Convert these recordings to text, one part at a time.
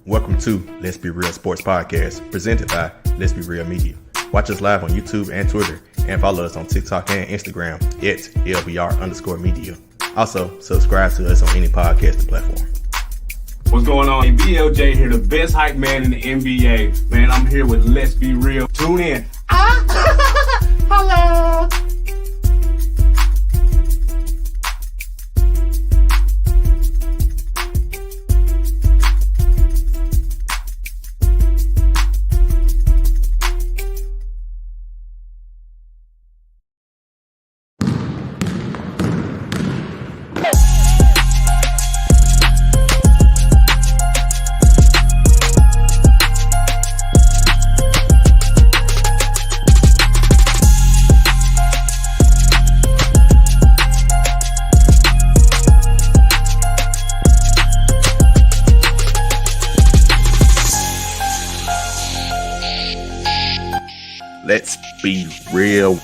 Welcome to Let's Be Real Sports Podcast, presented by Let's Be Real Media. Watch us live on YouTube and Twitter, and follow us on TikTok and Instagram at LBR_media. Also, subscribe to us on any podcast platform. What's going on? BLJ here, the best hype man in the NBA. Man, I'm here with Let's Be Real. Tune in. Hello. Let's be real.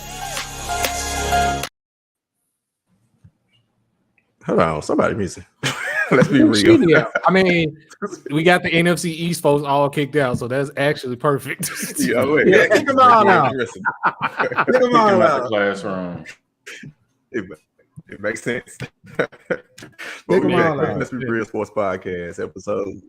Hold on, somebody missing. Let's be real. Yeah. I mean, we got the NFC East folks all kicked out, so that's actually perfect. Kick them all out. Kick them all out. Classroom. It makes sense. Them all out. Let's Be Real Sports Podcast, episode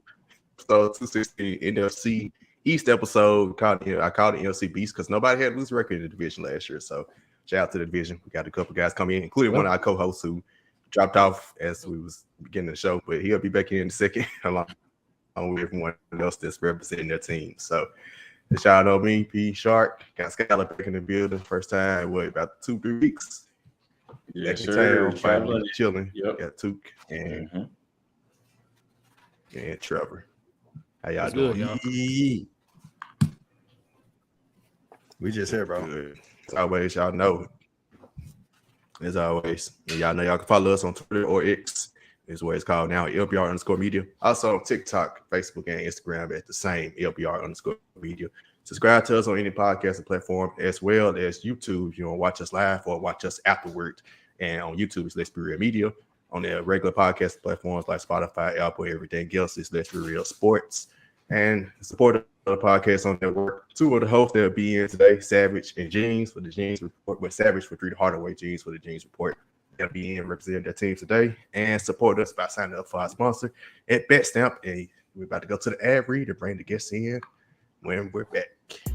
216, NFC East episode. I called it NFC Beast because nobody had a loose record in the division last year. So shout out to the division. We got a couple guys coming in, including one of our co-hosts who dropped off as we was beginning the show, but he'll be back in a second along with everyone else that's representing their team. So shout out to me, P Shark, got Skylar back in the building. First time, about 2-3 weeks. Yes, sir. Finally chilling. Yep. Got Took and Trevor. How y'all What's doing? good, y'all? We just here, bro. Good. As always, y'all know. As always, and y'all know y'all can follow us on Twitter or X, is what it's called now, LBR_media. Also on TikTok, Facebook, and Instagram at the same LBR_media. Subscribe to us on any podcast platform as well as YouTube if you want to watch us live or watch us afterward. And on YouTube, it's Let's Be Real Media. On the regular podcast platforms like Spotify, Apple, everything else is Let's Be Real Sports. And support of the podcast on network. Two of the hosts that'll be in today, Savage and Jeans for the Jeans Report, but Savage for the Hardaway, Jeans for the Jeans Report. They'll be in representing their team today. And support us by signing up for our sponsor at BetStamp. And we're about to go to the ad read to bring the guests in when we're back.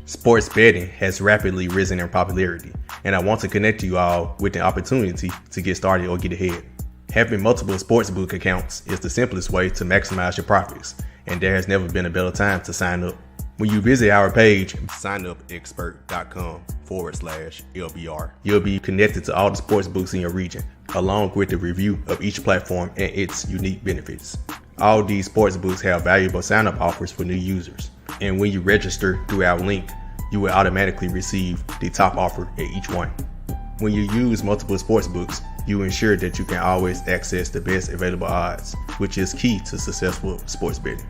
Sports betting has rapidly risen in popularity, and I want to connect you all with an opportunity to get started or get ahead. Having multiple sportsbook accounts is the simplest way to maximize your profits, and there has never been a better time to sign up. When you visit our page, signupexpert.com/LBR, you'll be connected to all the sportsbooks in your region, along with the review of each platform and its unique benefits. All these sportsbooks have valuable sign-up offers for new users, and when you register through our link, you will automatically receive the top offer at each one. When you use multiple sportsbooks, you ensure that you can always access the best available odds, which is key to successful sports betting.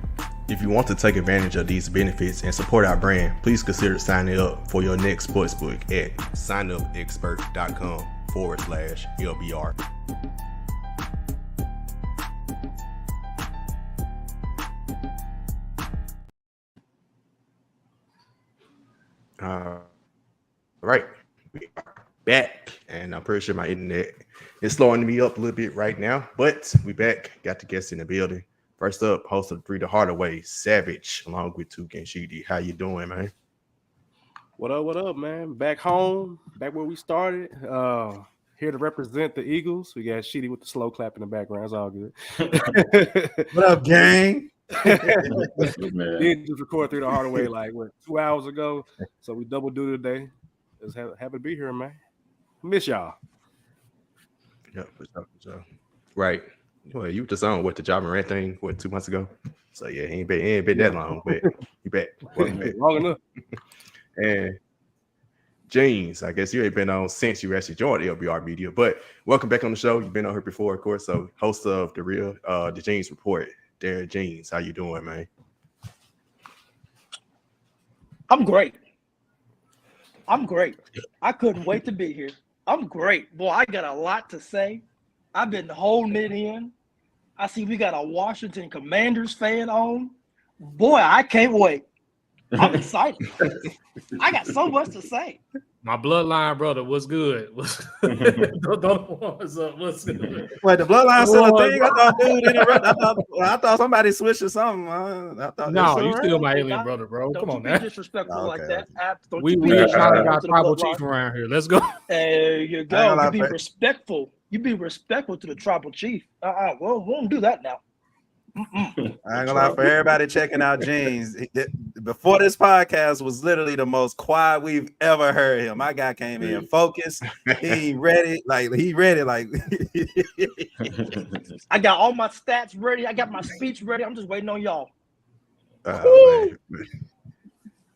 If you want to take advantage of these benefits and support our brand, please consider signing up for your next sportsbook at signupexpert.com/LBR. All right, we are back, and I'm pretty sure my internet is slowing me up a little bit right now, but we back. Got the guests in the building. First up, host of the Hardaway, Savage, along with Took and Sheedy. How you doing, man? What up, man? Back home, back where we started. Here to represent the Eagles. We got Sheedy with the slow clap in the background. It's all good. What up, gang? Did just record through the Hardaway 2 hours ago. So we double duty today. Just happy to be here, man. Miss y'all. Yeah, for sure. Right. Well, you just on the John Morant thing 2 months ago. So yeah, he ain't been that long, but you back. Long enough. And Jeans, I guess you ain't been on since you actually joined LBR Media, but welcome back on the show. You've been on here before, of course. So host of the Jeans Report, Darren Jeans. How you doing, man? I'm great. I couldn't wait to be here. I'm great. Boy, I got a lot to say. I've been holding it in. I see we got a Washington Commanders fan on. Boy, I can't wait. I'm excited. I got so much to say. My bloodline brother, what's good? What's up? What's good? Wait, the bloodline still a thing? I thought, dude, interrupt. I thought somebody switched or something. I thought No, you right? still my alien brother, bro. Don't Come you on be now. disrespectful like Okay. that. Don't We you be trying to disrespectful got to the tribal bloodline. chief around here. Let's go. There you I ain't go. gonna lie, You be Pat. respectful. You be respectful to the tribal chief. Well, we won't do that now. I ain't gonna lie, for everybody checking out Jeans, before this podcast was literally the most quiet we've ever heard him. My guy came in focused. He ready, like I got all my stats ready. I got my speech ready. I'm just waiting on y'all. Man.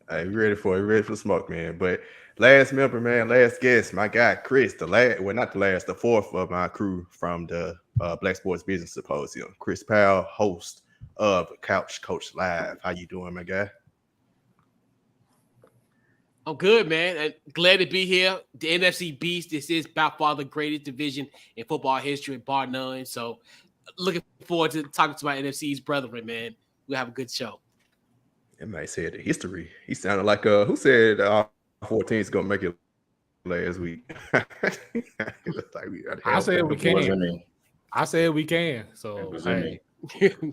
Hey, we ready for smoke, man. But last member, man, last guest, my guy Chris, the fourth of my crew from the Black Sports Business Symposium. Chris Powell, host of Couch Coach Live. How you doing, my guy? I'm good, man. And glad to be here. The NFC Beast. This is by far the greatest division in football history, bar none. So, looking forward to talking to my NFC East brethren, man. We'll have a good show. That might say the history. He sounded like who said 14 is gonna make it last week. I said we It wasn't can. me. I said we can. It So wasn't hey. me.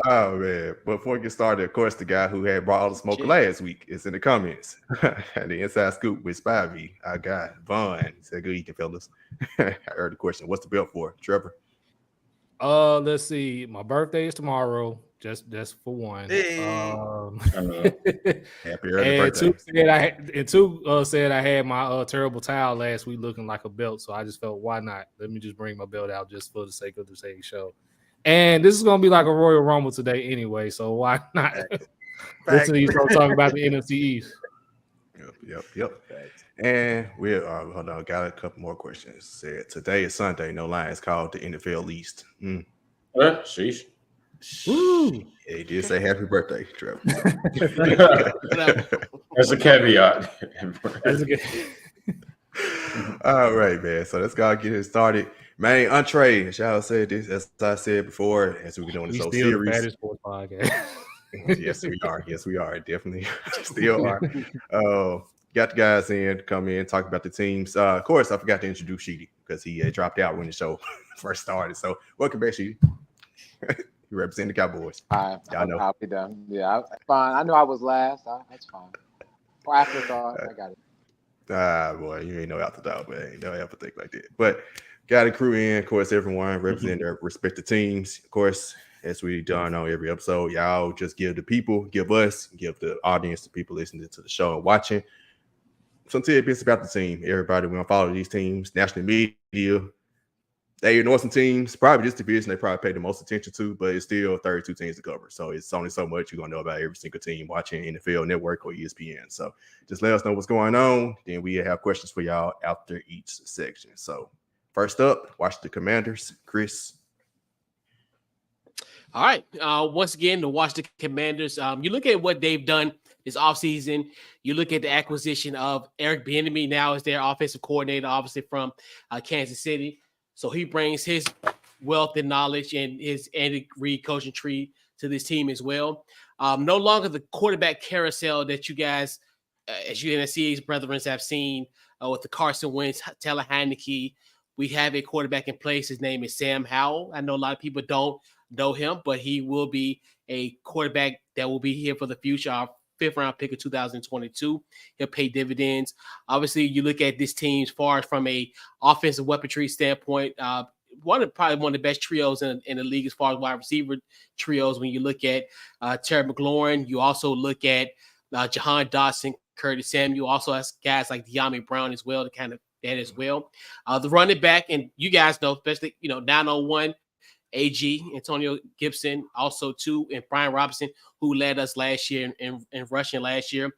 Oh man! But before we get started, of course, the guy who had brought all the smoke last week is in the comments. The inside scoop with Spivey. I got Vaughn. He said, "Good evening, fellas." I heard the question. What's the belt for, Trevor? Let's see. My birthday is tomorrow. Just for one. Hey. Happy early And birthday. two said I had my terrible towel last week looking like a belt, so I just felt why not? Let me just bring my belt out just for the sake of the show. And this is gonna be like a Royal Rumble today anyway, so why not? Listen to these folks talking about the NFC East. Yep. And we hold on, got a couple more questions. Said today is Sunday, no lie. It's called the NFL East. Sheesh. Woo. Yeah, he did say happy birthday, Trevor. That's a caveat. That's a good. All right, man. So let's go get it started. Man, Entrée, as y'all said this, as I said before, as we get on this We whole still the series. fattest sports podcast. Yes, we are. Yes, we are. Definitely still are. Got the guys in, come in, talk about the teams. Of course, I forgot to introduce Sheedy because he dropped out when the show first started. So welcome back, Sheedy. You represent the Cowboys. Hi, Y'all know. I'll be done. Yeah, fine. I know I was last. That's fine. Or afterthought, I got it. Boy, you ain't no afterthought, but ain't no ever think like that. But got a crew in, of course, everyone representing their respective teams. Of course, as we done on every episode, y'all just give the audience, the people listening to the show and watching some tidbits about the team. Everybody, we're gonna follow these teams, national media. They ignore some teams, probably this division they probably pay the most attention to, but it's still 32 teams to cover. So it's only so much you're gonna know about every single team watching NFL Network or ESPN. So just let us know what's going on. Then we have questions for y'all after each section. So first up, watch the Commanders. Chris. All right. Once again, to watch the Commanders, you look at what they've done this offseason. You look at the acquisition of Eric Bieniemy now as their offensive coordinator, obviously from Kansas City. So he brings his wealth and knowledge and his Andy Reid coaching tree to this team as well. No longer the quarterback carousel that you guys, as you NFC East brethren, have seen with the Carson Wentz, Taylor Heineke. We have a quarterback in place. His name is Sam Howell. I know a lot of people don't know him, but he will be a quarterback that will be here for the future. Our fifth-round pick of 2022. He'll pay dividends. Obviously, you look at this team as far as from a offensive weaponry standpoint, probably one of the best trios in the league as far as wide receiver trios. When you look at Terry McLaurin, you also look at Jahan Dotson, Curtis Samuel, also has guys like De'Ami Brown as well to kind of that as well. The running back, and you guys know, especially 901. AG, Antonio Gibson, also too, and Brian Robinson, who led us last year in rushing last year.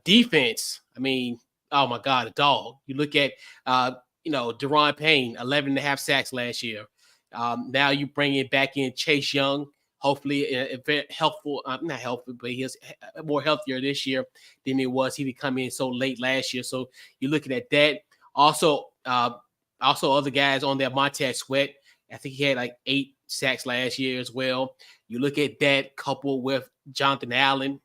Defense, I mean, oh my God, a dog. You look at, Deron Payne, 11 and a half sacks last year. Now you bring it back in Chase Young, hopefully a very helpful, not helpful, but he is more healthier this year than he was. He did come in so late last year. So you're looking at that. Also other guys on there, Montez Sweat. I think he had like 8 sacks last year as well. You look at that coupled with Jonathan Allen.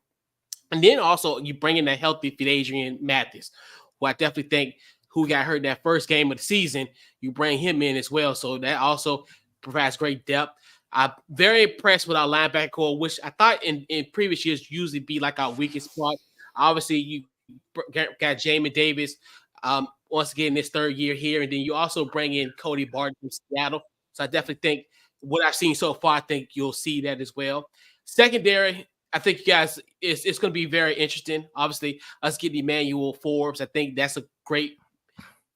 And then also you bring in that healthy Adrian Mathis, who I definitely think who got hurt in that first game of the season. You bring him in as well. So that also provides great depth. I'm very impressed with our linebacker core, which I thought in previous years usually be like our weakest spot. Obviously, you got Jamin Davis once again this third year here. And then you also bring in Cody Barton from Seattle. So I definitely think what I've seen so far, I think you'll see that as well. Secondary, I think you guys, it's going to be very interesting. Obviously, us getting Emmanuel Forbes, I think that's a great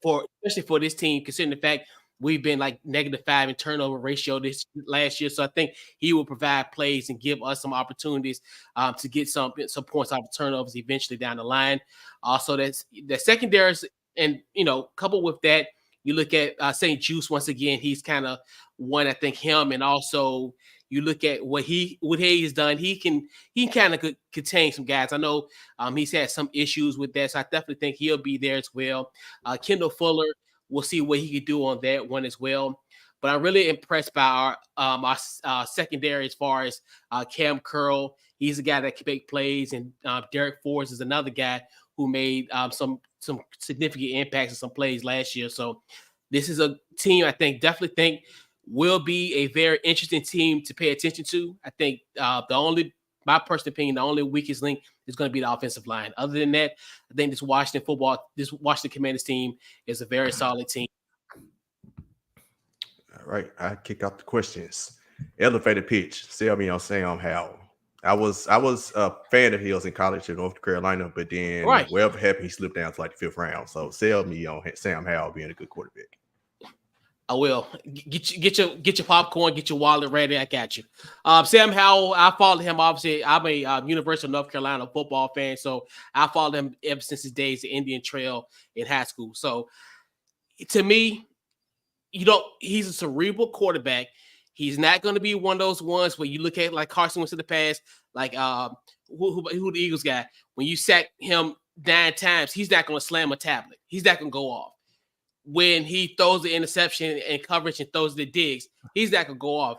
especially for this team, considering the fact we've been like -5 in turnover ratio this last year. So I think he will provide plays and give us some opportunities to get some points out of turnovers eventually down the line. Also, that's the secondaries, and coupled with that, you look at St. Juice once again. He's kind of one, I think, him, and also you look at what he's done. He can kind of contain some guys. I know he's had some issues with that, so I definitely think he'll be there as well. Kendall Fuller, we'll see what he can do on that one as well. But I'm really impressed by our secondary as far as Cam Curl. He's a guy that can make plays, and Derek Forrest is another guy who made some significant impacts in some plays last year. So this is a team I definitely think will be a very interesting team to pay attention to. I think my personal opinion, the only weakest link is going to be the offensive line. Other than that, I think this Washington Commanders team is a very solid team. All right, I kick out the questions. Elevated pitch. Sell me on Sam Howell. I was a fan of his in college in North Carolina, but then whatever happened, he slipped down to like the 5th round. So sell me on Sam Howell being a good quarterback. I will get your popcorn, get your wallet ready. I got you. Sam Howell, I followed him. Obviously, I'm a University of North Carolina football fan, so I followed him ever since his days at Indian Trail in high school. So to me, he's a cerebral quarterback. He's not going to be one of those ones where you look at like Carson Wentz in the past, like who the Eagles got. When you sack him 9 times, he's not going to slam a tablet. He's not going to go off. When he throws the interception and coverage and throws the digs, he's not going to go off.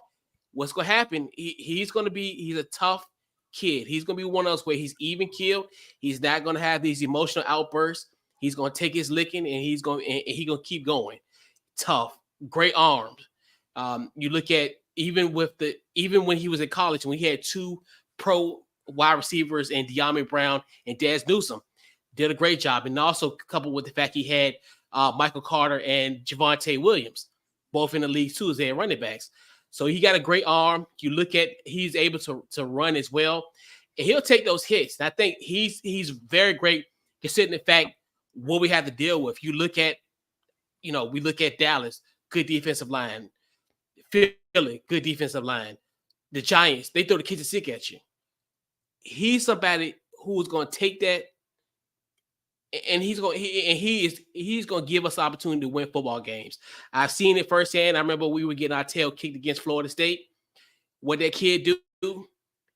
What's going to happen, he's a tough kid. He's going to be one of those where he's even keeled. He's not going to have these emotional outbursts. He's going to take his licking, and he's going to keep going. Tough, great arms. You look at even when he was in college, when he had 2 pro wide receivers and De'Ami Brown and Dez Newsome, did a great job. And also coupled with the fact he had Michael Carter and Javonte Williams, both in the league too, as their running backs. So he got a great arm. You look at he's able to run as well, and he'll take those hits. And I think he's very great considering the fact what we have to deal with. You look at, we look at Dallas, good defensive line. Philly, good defensive line. The Giants, they throw the kitchen sink at you. He's somebody who is going to take that, and he's going to give us the opportunity to win football games. I've seen it firsthand. I remember we were getting our tail kicked against Florida State. What that kid do?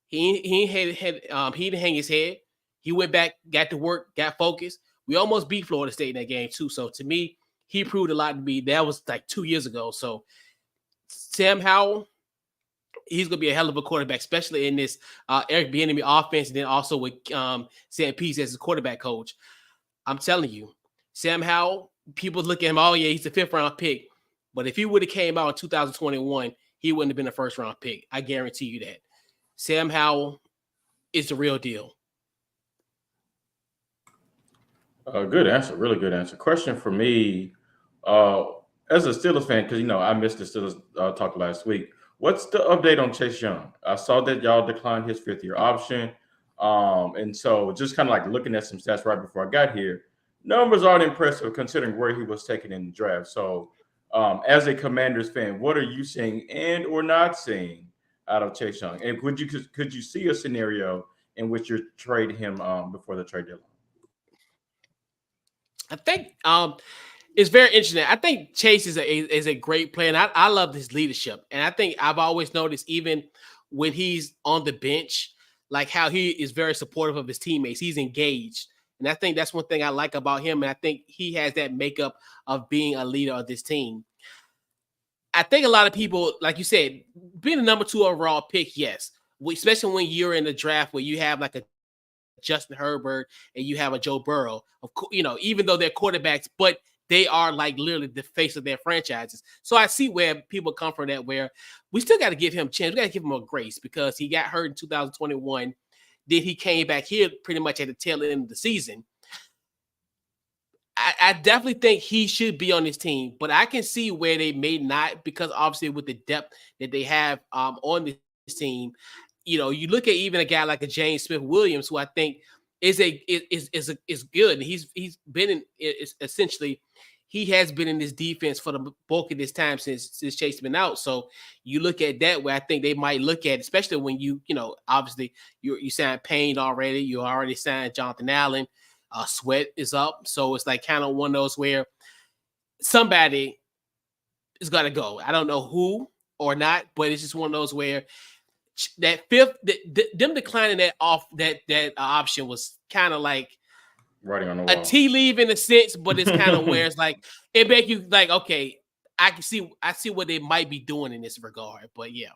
He didn't hang his head. He went back, got to work, got focused. We almost beat Florida State in that game too. So to me, he proved a lot to me. That was like 2 years ago. So Sam Howell, he's going to be a hell of a quarterback, especially in this Eric Bieniemy offense, and then also with Sam Pease as his quarterback coach. I'm telling you, Sam Howell, people look at him, oh, yeah, he's a 5th-round pick. But if he would have came out in 2021, he wouldn't have been a 1st-round pick. I guarantee you that. Sam Howell is the real deal. Good answer. Really good answer. Question for me, as a Steelers fan, because, I missed the Steelers talk last week. What's the update on Chase Young? I saw that y'all declined his 5th-year option. And so just kind of like looking at some stats right before I got here, numbers aren't impressive considering where he was taken in the draft. So as a Commanders fan, what are you seeing and or not seeing out of Chase Young? And could you see a scenario in which you trade him before the trade deadline? I think it's very interesting. I think Chase is a great player, and I love his leadership. And I think I've always noticed, even when he's on the bench, like how he is very supportive of his teammates. He's engaged. And I think that's one thing I like about him. And I think he has that makeup of being a leader of this team. I think a lot of people, like you said, being a number 2 overall pick, yes, especially when you're in the draft where you have like a Justin Herbert and you have a Joe Burrow, even though they're quarterbacks, but they are like literally the face of their franchises. So I see where people come from that, where we still got to give him a chance. We got to give him a grace because he got hurt in 2021. Then he came back here pretty much at the tail end of the season. I definitely think he should be on this team, but I can see where they may not, because obviously with the depth that they have on this team, you look at even a guy like a James Smith-Williams, who I think is good. And he's been essentially he has been in this defense for the bulk of this time since Chase has been out. So you look at that where I think they might look at, especially when obviously you signed Payne already, you already signed Jonathan Allen. Sweat is up, so it's like kind of one of those where somebody is gonna go. I don't know who or not, but it's just one of those where that fifth, them declining that option was kind of like writing on the wall. A tea leaf in a sense, but it's kind of where it's like it make you like, okay, I see what they might be doing in this regard, but yeah.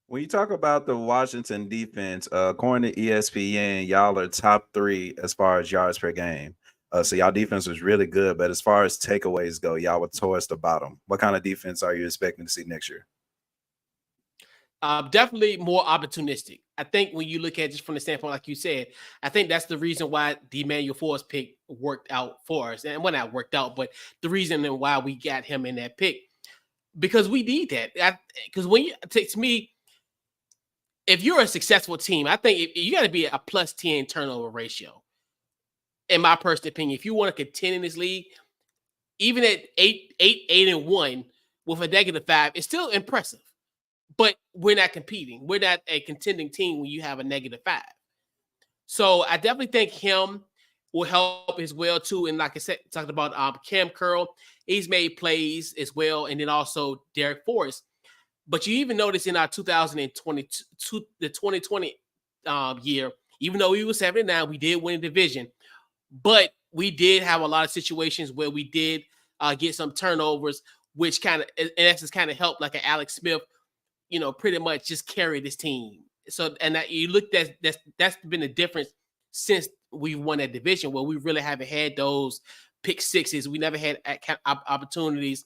When you talk about the Washington defense, according to ESPN, y'all are top 3 as far as yards per game. So y'all defense was really good, but as far as takeaways go, y'all were towards the bottom. What kind of defense are you expecting to see next year? Definitely more opportunistic. I think when you look at it just from the standpoint, like you said, I think that's the reason why the Emmanuel Forbes pick worked out for us. And well, not worked out, but the reason why we got him in that pick, because we need that. Because when you to me, if you're a successful team, I think you got to be a plus 10 turnover ratio. In my personal opinion, if you want to contend in this league, even at 8-1 with a -5, it's still impressive. But we're not competing. We're not a contending team when you have a -5. So I definitely think him will help as well too. And like I said, talked about Cam Curl, he's made plays as well, and then also Derek Forrest. But you even notice in our 2022, the 2020 year, even though we were 7-9, we did win a division, but we did have a lot of situations where we did get some turnovers, which kind of, in essence, kind of helped like an Alex Smith, pretty much just carry this team. So, and that you looked at that's been the difference since we won that division, where we really haven't had those pick sixes. We never had opportunities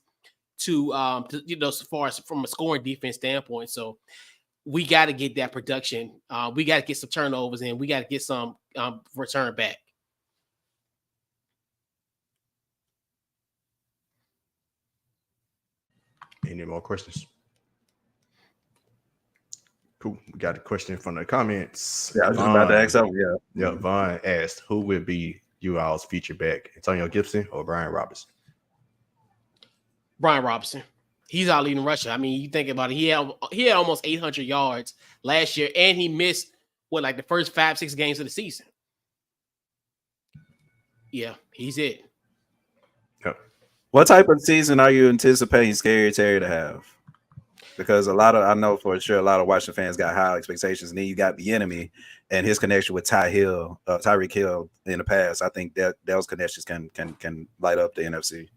to as far as from a scoring defense standpoint. So we got to get that production. We got to get some turnovers and we got to get some return back. Any more questions? Cool. We got a question from the comments. Yeah, I was just about to ask something. Yeah. Vaughn asked, who would be you all's feature back? Antonio Gibson or Brian Robinson? Brian Robinson. He's our leading rusher. I mean, you think about it. He had almost 800 yards last year, and he missed the first 5-6 games of the season. Yeah, he's it. Yep. What type of season are you anticipating Scary Terry to have? Because I know for sure a lot of Washington fans got high expectations, and then you got the enemy and his connection with Tyreek Hill in the past. I think that those connections can light up the NFC.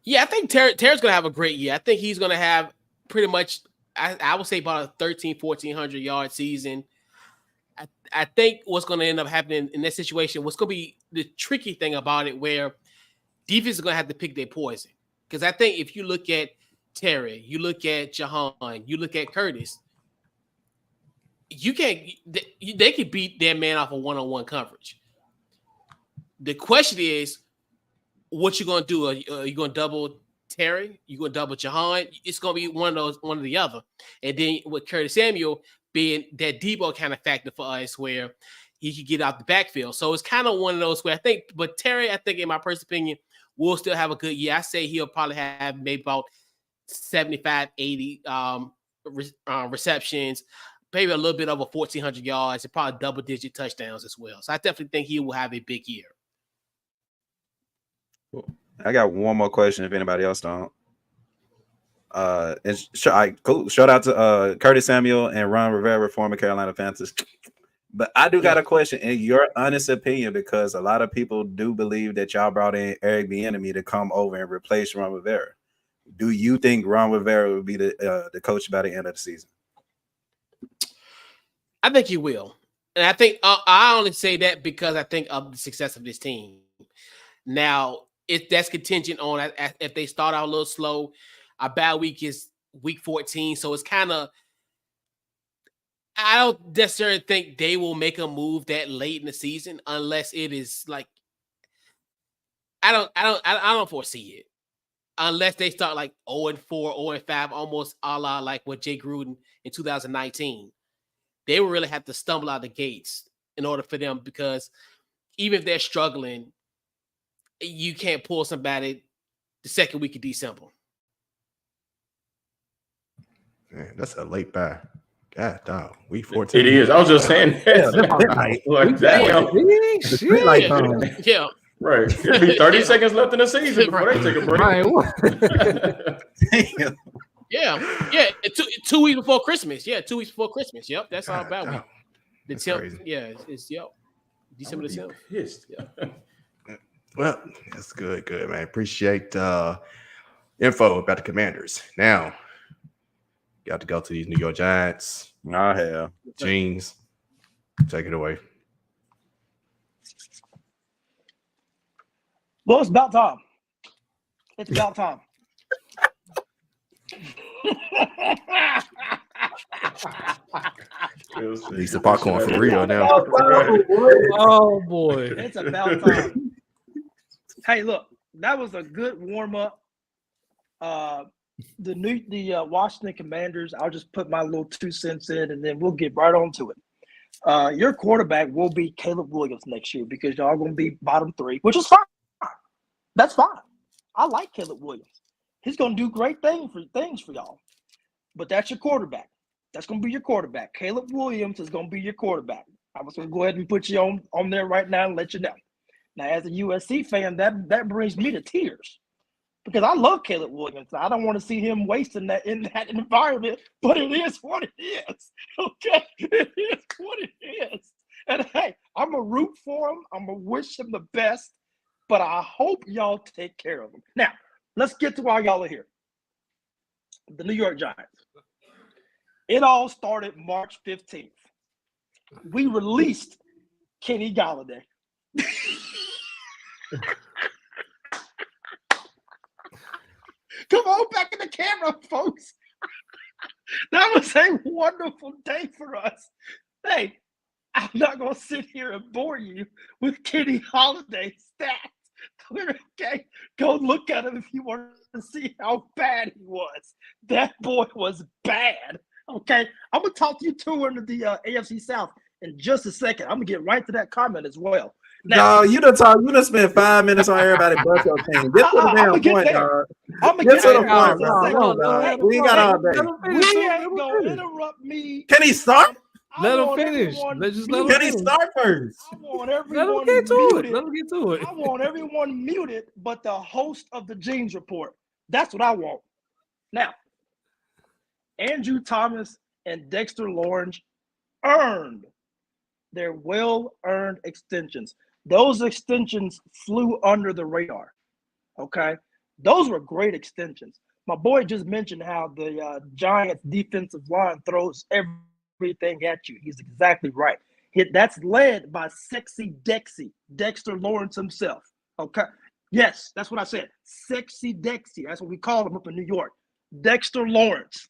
Yeah, I think Terry's going to have a great year. I think he's going to have pretty much, I would say about a 1,100 yard season. I think what's going to end up happening in that situation, what's going to be the tricky thing about it, where defense is going to have to pick their poison. Because I think if you look at Terry, you look at Jahan, you look at Curtis, they could beat their man off of one-on-one coverage. The question is, what you gonna do? Are you gonna double Terry? You gonna double Jahan? It's gonna be one or the other. And then with Curtis Samuel being that Debo kind of factor for us, where he could get out the backfield. So it's kind of one of those where I think, but Terry, I think in my personal opinion, will still have a good year. I say he'll probably have maybe about 75, 80 receptions, maybe a little bit over 1,400 yards, and probably double-digit touchdowns as well. So I definitely think he will have a big year. I got one more question if anybody else don't. Cool. Shout out to Curtis Samuel and Ron Rivera, former Carolina Panthers. But I do got a question in your honest opinion, because a lot of people do believe that y'all brought in Eric Bieniemy to come over and replace Ron Rivera. Do you think Ron Rivera will be the coach by the end of the season? I think he will. And I think I only say that because I think of the success of this team. Now, that's contingent on if they start out a little slow. Our bad week is week 14, so it's kind of. I don't necessarily think they will make a move that late in the season unless it is like. I don't foresee it unless they start like 0-4, 0-5, almost a la like what Jay Gruden in 2019. They will really have to stumble out the gates in order for them, because even if they're struggling, you can't pull somebody the second week of December. Man, that's a late buy. God, dog. Week 14. It is. I was just saying that. Yeah. Right. It'll be 30 seconds left in the season before they take a break. Yeah. 2 weeks before Christmas. Yeah, 2 weeks before Christmas. Yep, that's all about it. The 10th. Yeah, it's December the 10th. Pissed. Yeah. Well, that's good, man. Appreciate info about the Commanders. Now, got to go to these New York Giants. I have. Jeans, take it away. Well, it's about time. It's about time. Need some popcorn for real now. Oh boy. It's about time. Hey, look, that was a good warm-up. The Washington Commanders, I'll just put my little 2 cents in, and then we'll get right on to it. Your quarterback will be Caleb Williams next year, because y'all going to be bottom 3, which is fine. That's fine. I like Caleb Williams. He's going to do great things for y'all. But that's your quarterback. That's going to be your quarterback. Caleb Williams is going to be your quarterback. I was going to go ahead and put you on there right now and let you know. Now, as a USC fan, that brings me to tears, because I love Caleb Williams. I don't want to see him wasting that in that environment, but it is what it is. Okay? It is what it is. And hey, I'm going to root for him. I'm going to wish him the best, but I hope y'all take care of him. Now, let's get to why y'all are here. The New York Giants. It all started March 15th. We released Kenny Golladay. Come on, back in the camera, folks. That was a wonderful day for us. Hey, I'm not going to sit here and bore you with Kenny Golladay's stats. Okay, go look at him if you want to see how bad he was. That boy was bad. Okay, I'm going to talk you to into the AFC South in just a second. I'm going to get right to that comment as well. Now, you done spent 5 minutes on everybody but your team. Get to the damn point, dog. I'm going to get to the point, bro. We ain't got all day. We ain't going to interrupt me. Can he start? Let him finish. Can he start first? I want everyone muted. Let him get to it. I want everyone muted but the host of the Jeans Report. That's what I want. Now, Andrew Thomas and Dexter Lawrence earned their well-earned extensions. Those extensions flew under the radar, okay? Those were great extensions. My boy just mentioned how the Giants defensive line throws everything at you. He's exactly right. That's led by Sexy Dexy, Dexter Lawrence himself, okay? Yes, that's what I said. Sexy Dexy. That's what we call him up in New York. Dexter Lawrence.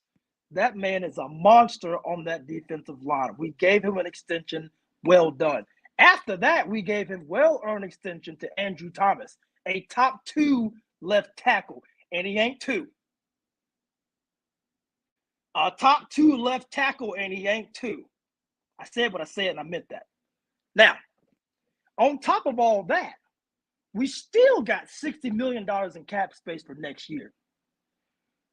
That man is a monster on that defensive line. We gave him an extension. Well done. After that, we gave him well-earned extension to Andrew Thomas, a top 2 left tackle, and he ain't 2. A top 2 left tackle, and he ain't 2. I said what I said, and I meant that. Now, on top of all that, we still got $60 million in cap space for next year.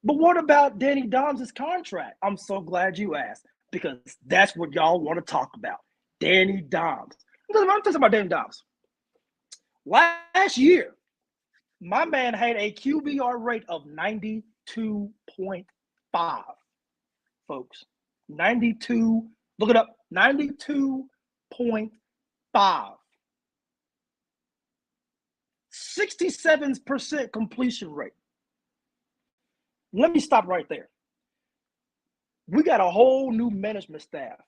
But what about Danny Dimes' contract? I'm so glad you asked, because that's what y'all want to talk about. Danny Dimes. I'm talking about Danny Dimes. Last year, my man had a QBR rate of 92.5, folks. 92, look it up, 92.5. 1.5. 67% completion rate. Let me stop right there. We got a whole new management staff.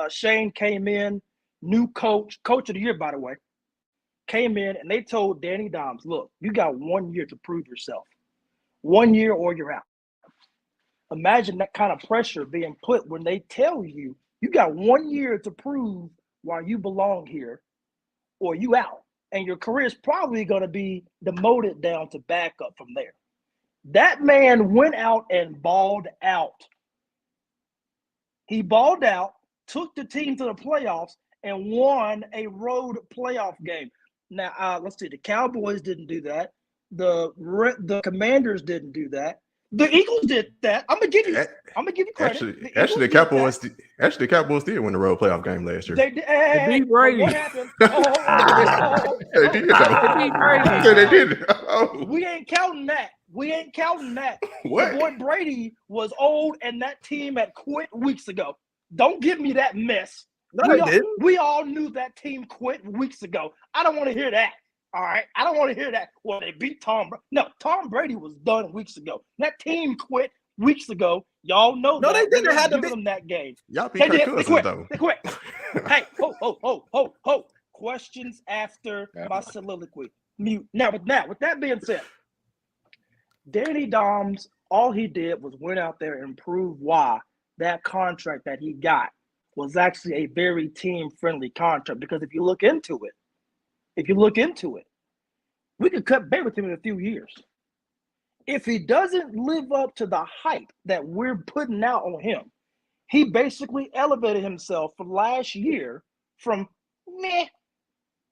Shane came in, new coach of the year, by the way, came in and they told Danny Dimes, look, you got 1 year to prove yourself. 1 year or you're out. Imagine that kind of pressure being put when they tell you, you got 1 year to prove why you belong here or you out. And your career is probably going to be demoted down to backup from there. That man went out and balled out. He balled out, took the team to the playoffs, and won a road playoff game. Now, let's see. The Cowboys didn't do that. The Commanders didn't do that. The Eagles did that. I'm gonna give you credit. Actually, the Cowboys did win the road playoff game last year. They did. They beat Brady. What happened? They did. They did. Oh. We ain't counting that. What? The boy Brady was old, and that team had quit weeks ago. Don't give me that mess. We all knew that team quit weeks ago. I don't want to hear that. All right, I don't want to hear that. Well, they beat Tom. No, Tom Brady was done weeks ago. That team quit weeks ago. Y'all know. No, that. they didn't have to give them that game. Y'all beat Kirk Cousins though. They quit. Hey, ho. Questions after my soliloquy. Mute. Now, with that being said, Danny Dimes, all he did was went out there and prove why that contract that he got was actually a very team-friendly contract. Because if you look into it, we could cut bait with him in a few years. If he doesn't live up to the hype that we're putting out on him, he basically elevated himself from last year from meh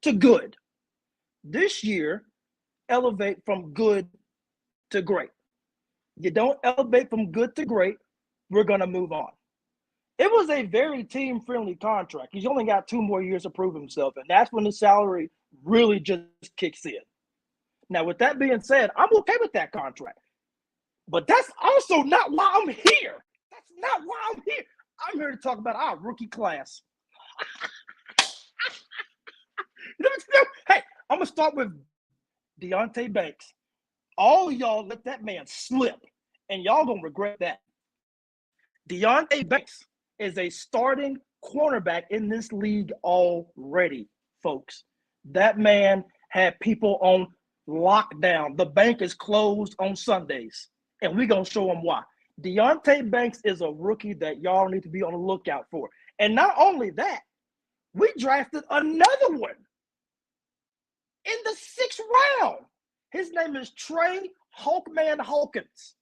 to good. This year, elevate from good to great. You don't elevate from good to great, we're going to move on. It was a very team-friendly contract. He's only got 2 more years to prove himself, and that's when the salary really just kicks in. Now, with that being said, I'm okay with that contract. But that's also not why I'm here. I'm here to talk about our rookie class. Hey, I'm going to start with Deonte Banks. All y'all let that man slip, and y'all going to regret that. Deonte Banks is a starting cornerback in this league already, folks. That man had people on lockdown. The bank is closed on Sundays, and we're going to show them why. Deonte Banks is a rookie that y'all need to be on the lookout for. And not only that, we drafted another one in the 6th round. His name is Trey Hawkman Hawkins.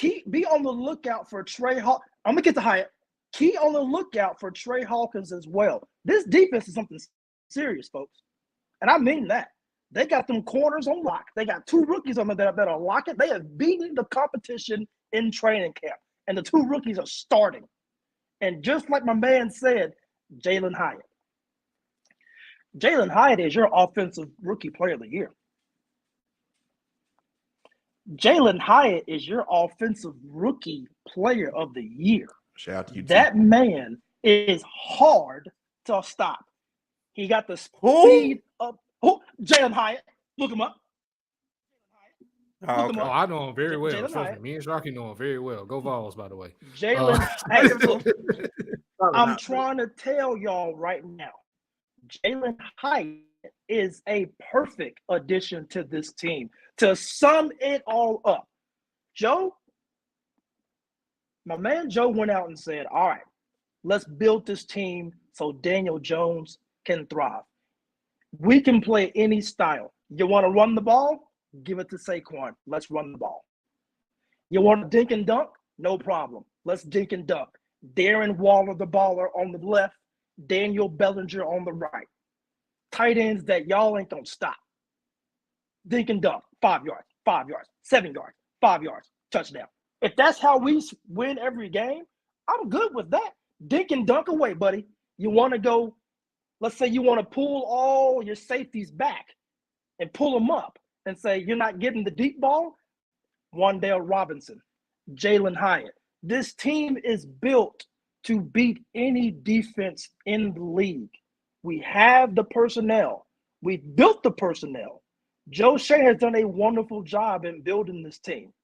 Be on the lookout for Trey Hawkins. I'm going to get to Hyatt. Key on the lookout for Trey Hawkins as well. This defense is something serious, folks. And I mean that. They got them corners on lock. They got 2 rookies on there that are locking. They have beaten the competition in training camp. And the 2 rookies are starting. And just like my man said, Jalen Hyatt. Jalen Hyatt is your offensive rookie player of the year. Jalen Hyatt is your offensive rookie player of the year. Shout out to you. That man is hard to stop. He got the speed up. Oh, Jalen Hyatt. Look him up. Oh, I know him very well. Trust me. Me and Sharky know him very well. Go Vols, by the way. Jalen, I'm trying to tell y'all right now, Jalen Hyatt is a perfect addition to this team. To sum it all up, Joe, my man Joe went out and said, all right, let's build this team so Daniel Jones can thrive. We can play any style. You want to run the ball? Give it to Saquon. Let's run the ball. You want to dink and dunk? No problem. Let's dink and dunk. Darren Waller, the baller, on the left. Daniel Bellinger on the right. Tight ends that y'all ain't going to stop. Dink and dunk. 5 yards, 5 yards, 7 yards, 5 yards, touchdown. If that's how we win every game, I'm good with that. Dink and dunk away, buddy. You want to go, let's say you want to pull all your safeties back and pull them up and say you're not getting the deep ball. Wan'Dale Robinson, Jalen Hyatt. This team is built to beat any defense in the league. We have the personnel. We built the personnel. Joe Shea has done a wonderful job in building this team.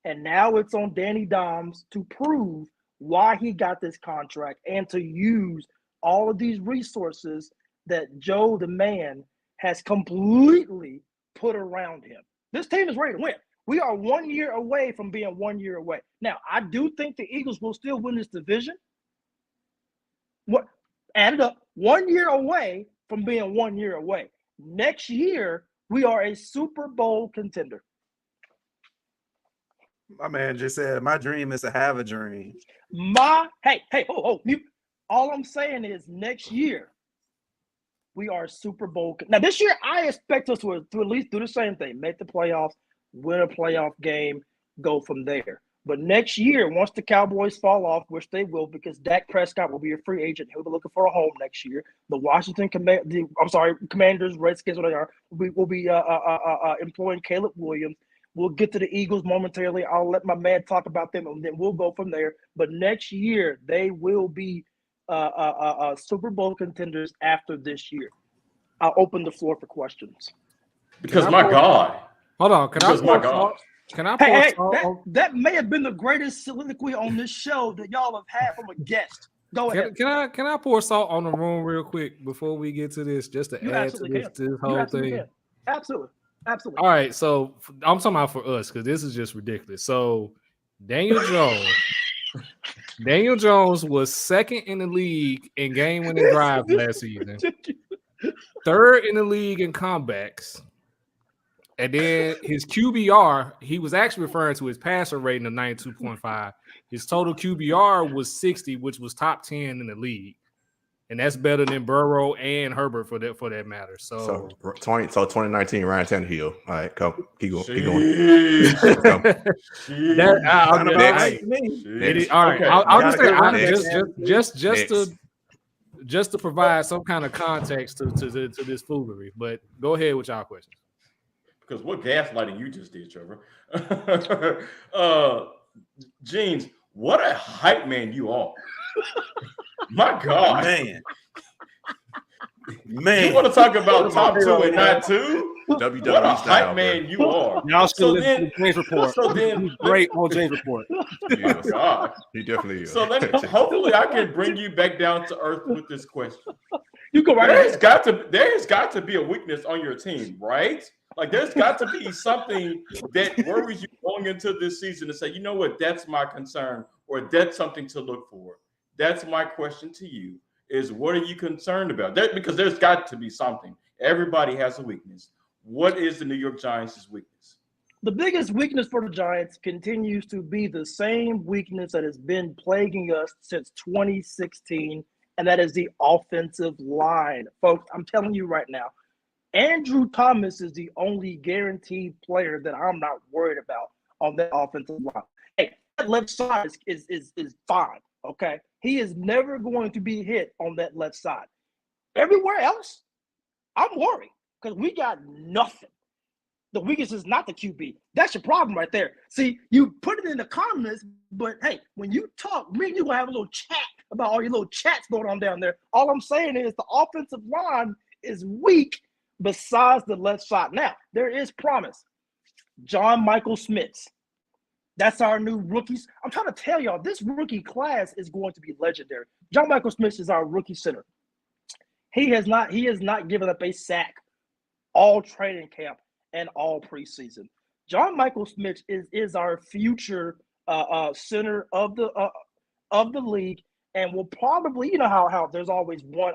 And now it's on Danny Dimes to prove why he got this contract and to use all of these resources that Joe, the man, has completely put around him. This team is ready to win. We are 1 year away from being 1 year away. Now, I do think the Eagles will still win this division. What? Add it up. 1 year away from being 1 year away. Next year, we are a Super Bowl contender. My man just said, my dream is to have a dream. All I'm saying is next year, we are Super Bowl. Now, this year, I expect us to at least do the same thing. Make the playoffs, win a playoff game, go from there. But next year, once the Cowboys fall off, which they will, because Dak Prescott will be a free agent, he'll be looking for a home next year. The Commanders, Redskins, whatever, will be employing Caleb Williams. We'll get to the Eagles momentarily. I'll let my man talk about them, and then we'll go from there. But next year, they will be Super Bowl contenders after this year. I'll open the floor for questions. Because my God. Hold on. Can I pour that may have been the greatest soliloquy on this show that y'all have had from a guest. Go ahead. Can I pour salt on the room real quick before we get to this, just to add to this whole thing? Absolutely. All right, so I'm talking about for us because this is just ridiculous. So Daniel Jones was second in the league in game-winning drive last season, third in the league in comebacks, and then his QBR, he was actually referring to his passer rating of 92.5. His total QBR was 60, which was top 10 in the league. And that's better than Burrow and Herbert for that matter. So 2019 Ryan Tannehill. All right, come keep going. All right, I'll just say just to provide some kind of context to this foolery. But go ahead with y'all questions. Because what gaslighting you just did, Trevor. Jeans, what a hype man you are. My God, man, you want to talk about top two and not two? WWE what a style, hype man you are. Y'all should listen to James Report. So then, great on James Report. Yes. God, he definitely is. So hopefully, I can bring you back down to earth with this question. You go right ahead. There's got to be a weakness on your team, right? Like there's got to be something that worries you going into this season to say, you know what, that's my concern, or that's something to look for. That's my question to you: is what are you concerned about? Because there's got to be something. Everybody has a weakness. What is the New York Giants' weakness? The biggest weakness for the Giants continues to be the same weakness that has been plaguing us since 2016, and that is the offensive line. Folks, I'm telling you right now, Andrew Thomas is the only guaranteed player that I'm not worried about on that offensive line. Hey, that left side is fine, okay? He is never going to be hit on that left side. Everywhere else, I'm worried because we got nothing. The weakness is not the QB. That's your problem right there. See, you put it in the comments, but hey, when you talk, me and you gonna have a little chat about all your little chats going on down there. All I'm saying is the offensive line is weak besides the left side. Now, there is promise. John Michael Smith. That's our new rookies. I'm trying to tell y'all, this rookie class is going to be legendary. John Michael Smith is our rookie center. He has not given up a sack all training camp and all preseason. John Michael Smith is our future center of the league, and will probably, you know how there's always one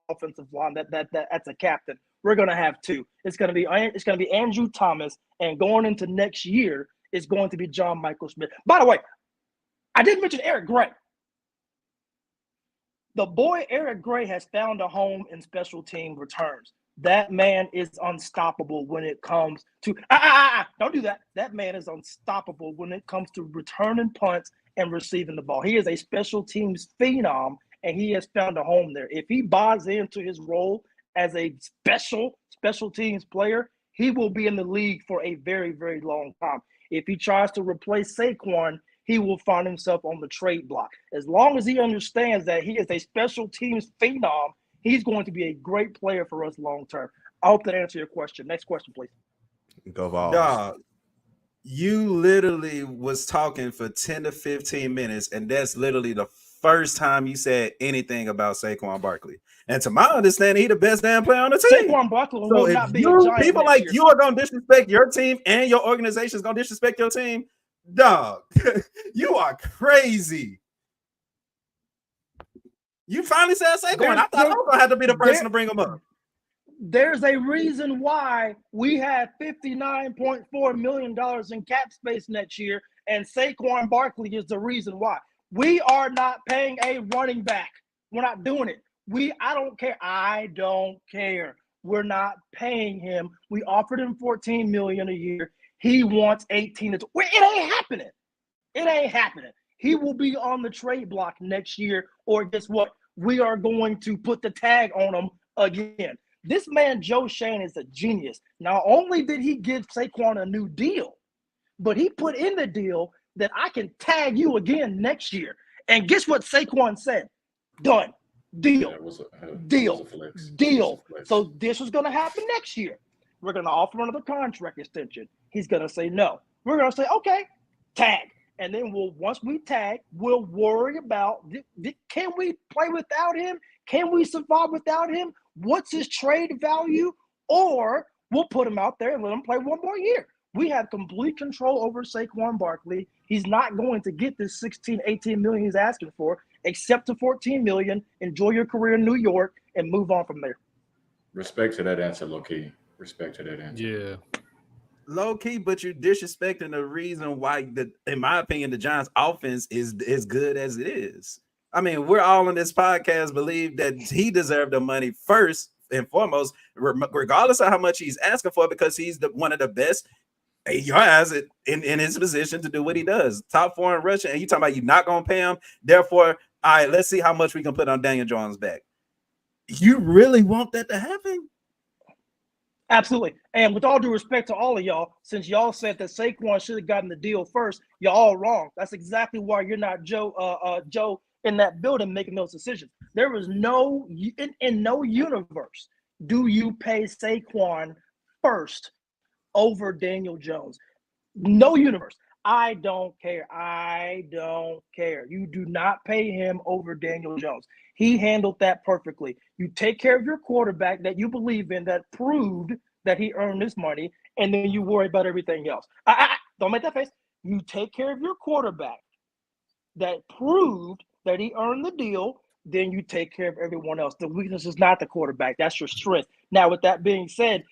offensive line that's a captain. We're gonna have two. It's gonna be Andrew Thomas, and going into next year, is going to be John Michael Smith. By the way, I didn't mention Eric Gray. The boy Eric Gray has found a home in special team returns. That man is unstoppable when it comes to don't do that. That man is unstoppable when it comes to returning punts and receiving the ball. He is a special teams phenom, and he has found a home there. If he buys into his role as a special teams player, he will be in the league for a very, very long time. If he tries to replace Saquon, he will find himself on the trade block. As long as he understands that he is a special teams phenom, he's going to be a great player for us long term. I hope that answers your question. Next question, please. Go Vols. Dog, you literally was talking for 10 to 15 minutes, and that's literally the first time you said anything about Saquon Barkley. And to my understanding, he the best damn player on the team. Saquon Barkley So will if not be a Giant people next like year. you are gonna disrespect your team and your organization is gonna disrespect your team, dog, you are crazy. You finally said Saquon. I thought I was gonna have to be the person to bring him up. There's a reason why we have $59.4 million in cap space next year, and Saquon Barkley is the reason why. We are not paying a running back. We're not doing it. I don't care. I don't care. We're not paying him. We offered him $14 million a year. He wants 18. It ain't happening. It ain't happening. He will be on the trade block next year, or guess what? We are going to put the tag on him again. This man, Joe Shane, is a genius. Not only did he give Saquon a new deal, but he put in the deal that I can tag you again next year. And guess what Saquon said? Done. Deal. Deal. So this was going to happen next year. We're going to offer another contract extension. He's going to say no. We're going to say, okay, tag. And then once we tag, we'll worry about, can we play without him? Can we survive without him? What's his trade value? Or we'll put him out there and let him play one more year. We have complete control over Saquon Barkley. He's not going to get this 16, 18 million he's asking for, except to 14 million. Enjoy your career in New York and move on from there. Respect to that answer, low-key. Respect to that answer. Yeah. Low-key, but you're disrespecting the reason why, in my opinion, the Giants' offense is as good as it is. I mean, we're all on this podcast believe that he deserved the money first and foremost, regardless of how much he's asking for, because he's one of the best guys in his position to do what he does. Top 4 in rushing, and you talking about you're not going to pay him. Therefore, all right, let's see how much we can put on Daniel Jones' back. You really want that to happen? Absolutely. And with all due respect to all of y'all, since y'all said that Saquon should have gotten the deal first, y'all all wrong. That's exactly why you're not Joe in that building making those decisions. There was no in no universe do you pay Saquon first over Daniel Jones. No universe. I don't care. I don't care. You do not pay him over Daniel Jones. He handled that perfectly. You take care of your quarterback that you believe in, that proved that he earned this money, and then you worry about everything else. Don't make that face. You take care of your quarterback that proved that he earned the deal, then you take care of everyone else. The weakness is not the quarterback. That's your strength. Now, with that being said,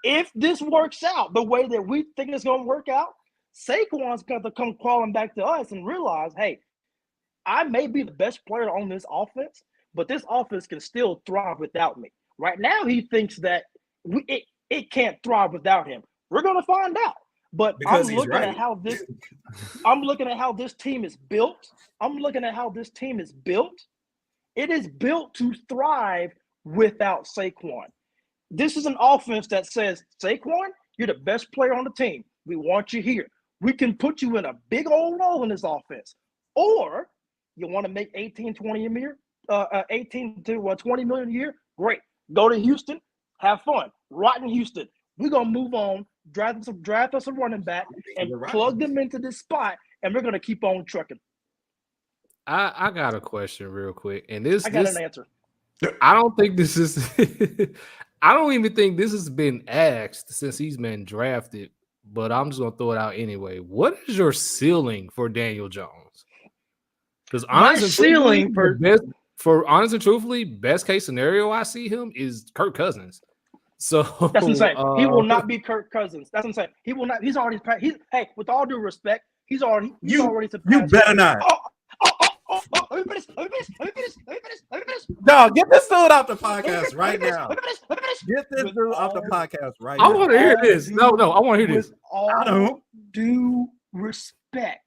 if this works out the way that we think it's going to work out, Saquon's going to come crawling back to us and realize, hey, I may be the best player on this offense, but this offense can still thrive without me. Right now, he thinks that it can't thrive without him. We're going to find out. But I'm looking at how this team is built. It is built to thrive without Saquon. This is an offense that says, Saquon, you're the best player on the team. We want you here. We can put you in a big old role in this offense. Or you want to make 18 to 20 million a year? Great. Go to Houston, have fun. Rot in Houston. We're going to move on, draft us a running back, and plug them into this spot, and we're going to keep on trucking. I got a question real quick. And I got an answer. I don't think this is I don't even think this has been asked since he's been drafted, but I'm just gonna throw it out anyway. What is your ceiling for Daniel Jones? Because honest and truthfully, best case scenario I see him is Kirk Cousins. So that's insane. He will not be Kirk Cousins. That's insane. He will not. He's already. Hey, with all due respect, he's already. You better not. Let me finish. No, get this dude off the podcast right now. Get this dude off the podcast right now. I want to hear this. No, I want to hear this. With all due respect,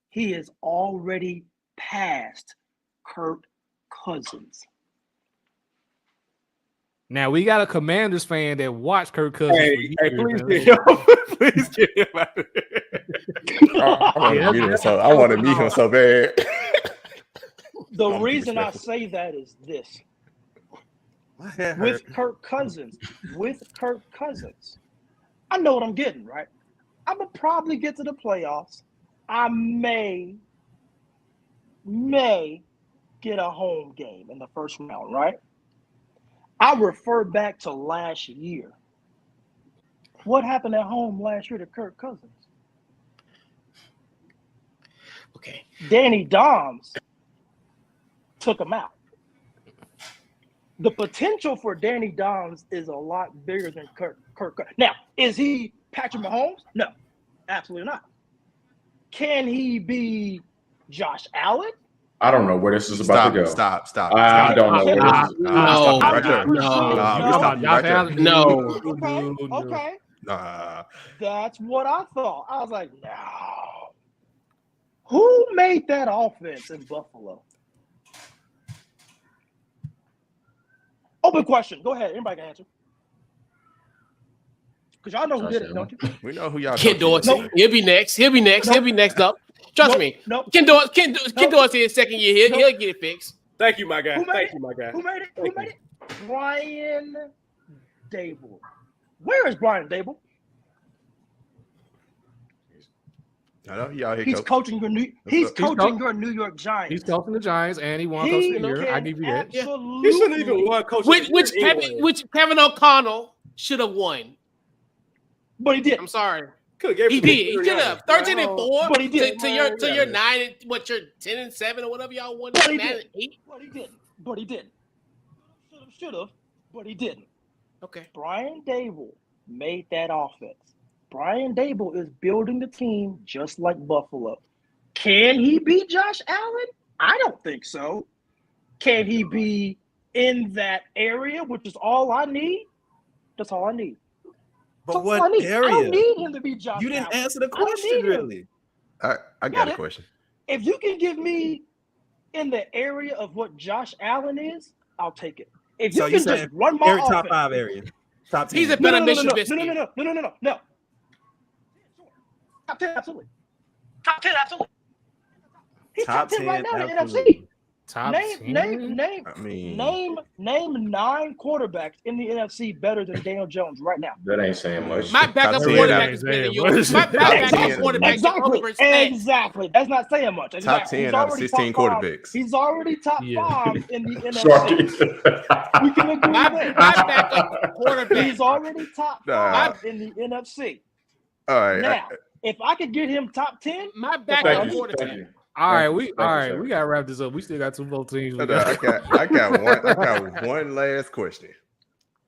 he is already past Kirk Cousins. Now we got a Commanders fan that watched Kirk Cousins. Hey, please man. get him. Please get him out of here. I want to meet him so bad. The reason I say that is this. With Kirk Cousins, I know what I'm getting, right? I'm going to probably get to the playoffs. I may get a home game in the first round, right? I refer back to last year. What happened at home last year to Kirk Cousins? Okay. Danny Doms took him out. The potential for Danny Doms is a lot bigger than Kirk. Now, is he Patrick Mahomes? No, absolutely not. Can he be Josh Allen? I don't know where this is about to go. Stop. I don't know where this is. No. Okay. That's what I thought. I was like, no. Who made that offense in Buffalo? Open question. Go ahead. Anybody can answer. Because y'all know who did it, don't you? We know who y'all. Ken Dorsey. Nope. He'll be next. He'll be next up. Trust me. Nope. Ken Dorsey in second year. He'll get it fixed. Thank you, my guy. Who made Who made it? Who made it? Brian Dable. Where is Brian Dable? I know he out here. He's coaching your New York Giants. He's coaching the Giants, and he won Coach of the Year. I give you that. He shouldn't even won Coach of the Year. Which Kevin O'Connell should have won. But he did. I'm sorry. He did. He could have 13-4. But he did. To your 9, what your 10-7 or whatever y'all won. But he didn't. But he didn't. Should have. But he didn't. Okay. Brian Dable made that offense. Brian Dable is building the team just like Buffalo. Can he be Josh Allen? I don't think so. Can he be in that area, which is all I need? That's all I need. But what area? I don't need him to be Josh Allen. You didn't answer the question, really. I got a question. If you can give me in the area of what Josh Allen is, I'll take it. If you can just run my offense. Top 5 area. Top 10. He's a better Mission No. Top 10, absolutely. Top 10, absolutely. He's top 10 right now in the NFC. Name 9 quarterbacks in the NFC better than Daniel Jones right now. That ain't saying much. My backup quarterback is better than yours. My backup quarterback Exactly. That's not saying much. Top 10 out of 16 quarterbacks. He's already top 5 in the NFC. We can agree there. My backup quarterback. He's already top 5 in the NFC. All right. Now, if I could get him top 10, my backup quarterback. All right, we gotta wrap this up. We still got 2 more teams. I got one last question.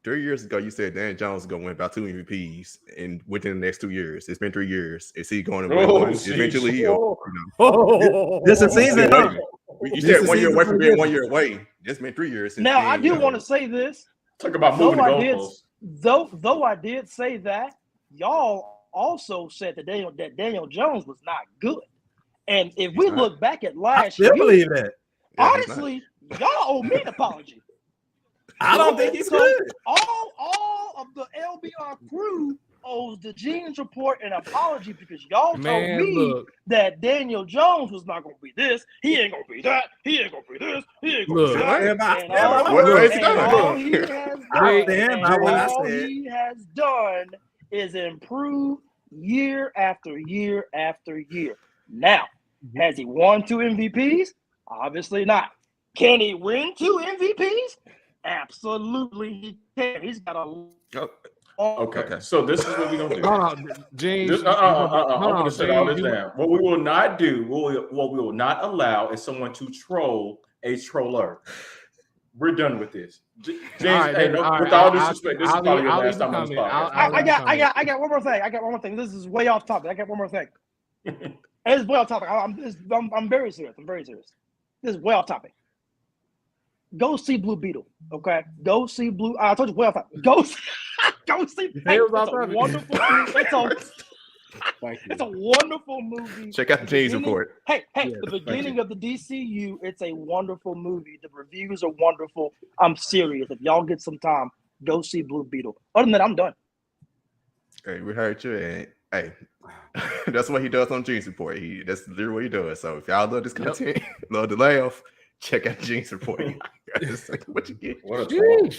3 years ago, you said Dan Jones is gonna win about 2 MVPs within the next 2 years. It's been 3 years. Is he going to win one eventually? This is season. You said 1 year away from being 1 year away. It's been 3 years. Now I do want to say this. Talk about moving the goalposts. Though I did say that, y'all also said that Daniel Jones was not good. And if we look back at last year, I believe that. Honestly, y'all owe me an apology. I don't think he's good. All of the LBR crew owes the Jeans Report an apology because y'all told me that Daniel Jones was not going to be this. He ain't going to be that. He ain't going to be this. He ain't going to be that. All he has done is improve year after year after year. Now, has he won 2 MVPs? Obviously not. Can he win 2 MVPs? Absolutely he can. He's got a Okay. So this is what we're gonna do. James, I'm gonna say all this down. What we will not do, what we will not allow is someone to troll a troller. We're done with this. James, with all due respect, this is probably your last time on this podcast. I got one more thing. This is way off topic. I got one more thing. It's way off topic. I'm very serious. This is way off topic. Go see Blue Beetle, okay? Go see Blue. I told you way off topic. Go see. It's a wonderful. It's a wonderful movie. Check out the Jeans Report. Hey, the beginning of the DCU. It's a wonderful movie. The reviews are wonderful. I'm serious. If y'all get some time, go see Blue Beetle. Other than that, I'm done. Hey, we heard you, and hey, that's what he does on Jeans Report. That's literally what he does. So if y'all love this content, love the layoff, check out Jeans Report. That's what you get. What a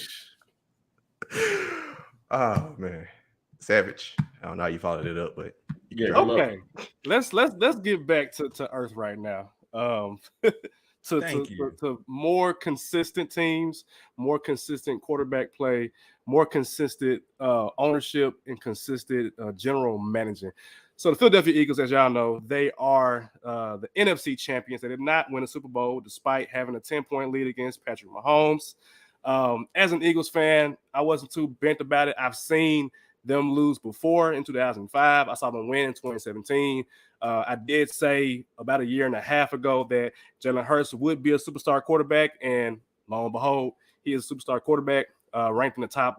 Oh man, Savage. I don't know how you followed it up, but yeah. Okay, let's get back to Earth right now. To more consistent teams, more consistent quarterback play, more consistent ownership, and consistent general managing. So the Philadelphia Eagles, as y'all know, they are the NFC champions. They did not win a Super Bowl despite having a 10-point lead against Patrick Mahomes. As an Eagles fan, I wasn't too bent about it. I've seen them lose before in 2005. I saw them win in 2017. I did say about a year and a half ago that Jalen Hurts would be a superstar quarterback, and lo and behold, he is a superstar quarterback, ranked in the top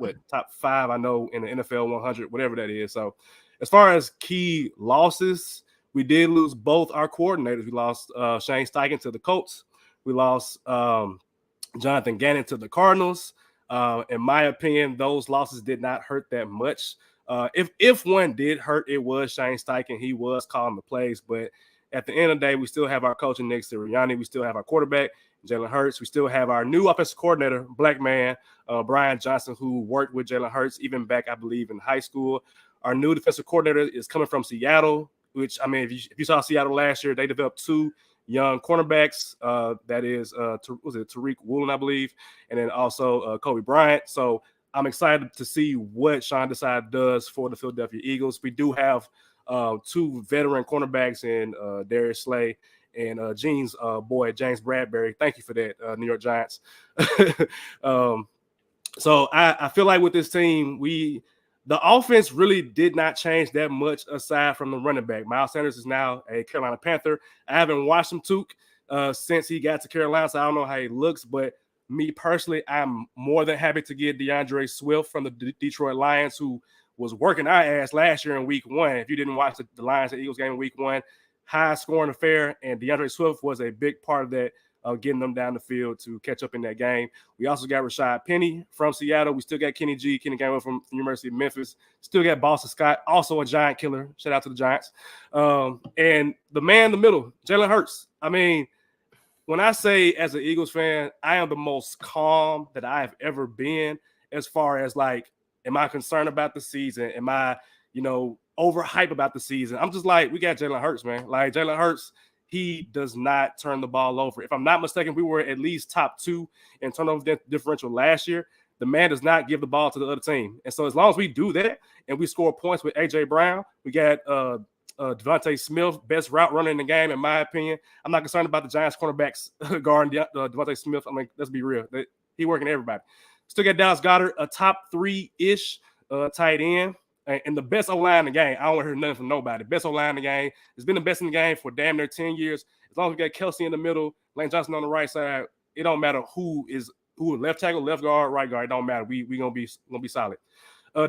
5, I know, in the NFL 100, whatever that is. So as far as key losses, we did lose both our coordinators. We lost Shane Steichen to the Colts. We lost Jonathan Gannon to the Cardinals. In my opinion, those losses did not hurt that much. If one did hurt, it was Shane Steichen. He was calling the plays, but at the end of the day, we still have our coaching Nick Sirianni. We still have our quarterback, Jalen Hurts. We still have our new offensive coordinator, black man, Brian Johnson, who worked with Jalen Hurts even back, I believe, in high school. Our new defensive coordinator is coming from Seattle, which, I mean, if you saw Seattle last year, they developed 2 young cornerbacks. That is, was it Tariq Woolen, I believe, and then also Kobe Bryant. So I'm excited to see what Sean Desai does for the Philadelphia Eagles. We do have 2 veteran cornerbacks in Darius Slay and Gene's boy, James Bradbury. Thank you for that, New York Giants. So I feel like with this team, the offense really did not change that much aside from the running back. Miles Sanders is now a Carolina Panther. I haven't watched him, since he got to Carolina, so I don't know how he looks, but me personally, I'm more than happy to get DeAndre Swift from the Detroit Lions, who was working our ass last year in week 1. If you didn't watch the Lions and Eagles game in week 1, high scoring affair, and DeAndre Swift was a big part of that, getting them down the field to catch up in that game. We also got Rashad Penny from Seattle. We still got Kenny Gainwell from University of Memphis. Still got Boston Scott, also a Giant killer. Shout out to the Giants. And the man in the middle, Jalen Hurts. I mean, when I say as an Eagles fan, I am the most calm that I have ever been as far as, like, am I concerned about the season? Am I, overhyped about the season? I'm just like, we got Jalen Hurts, man. Like, Jalen Hurts, he does not turn the ball over. If I'm not mistaken, we were at least top 2 in turnover differential last year. The man does not give the ball to the other team. And so as long as we do that and we score points with A.J. Brown, we got Devontae Smith, best route runner in the game, in my opinion. I'm not concerned about the Giants cornerbacks guarding Devontae Smith. I mean, let's be real. He working everybody. Still got Dallas Goedert, a top 3-ish tight end, and the best O-line in the game. I don't want to hear nothing from nobody. Best O-line in the game. It's been the best in the game for damn near 10 years. As long as we got Kelsey in the middle, Lane Johnson on the right side, it don't matter who left tackle, left guard, right guard. It don't matter. We gonna be solid.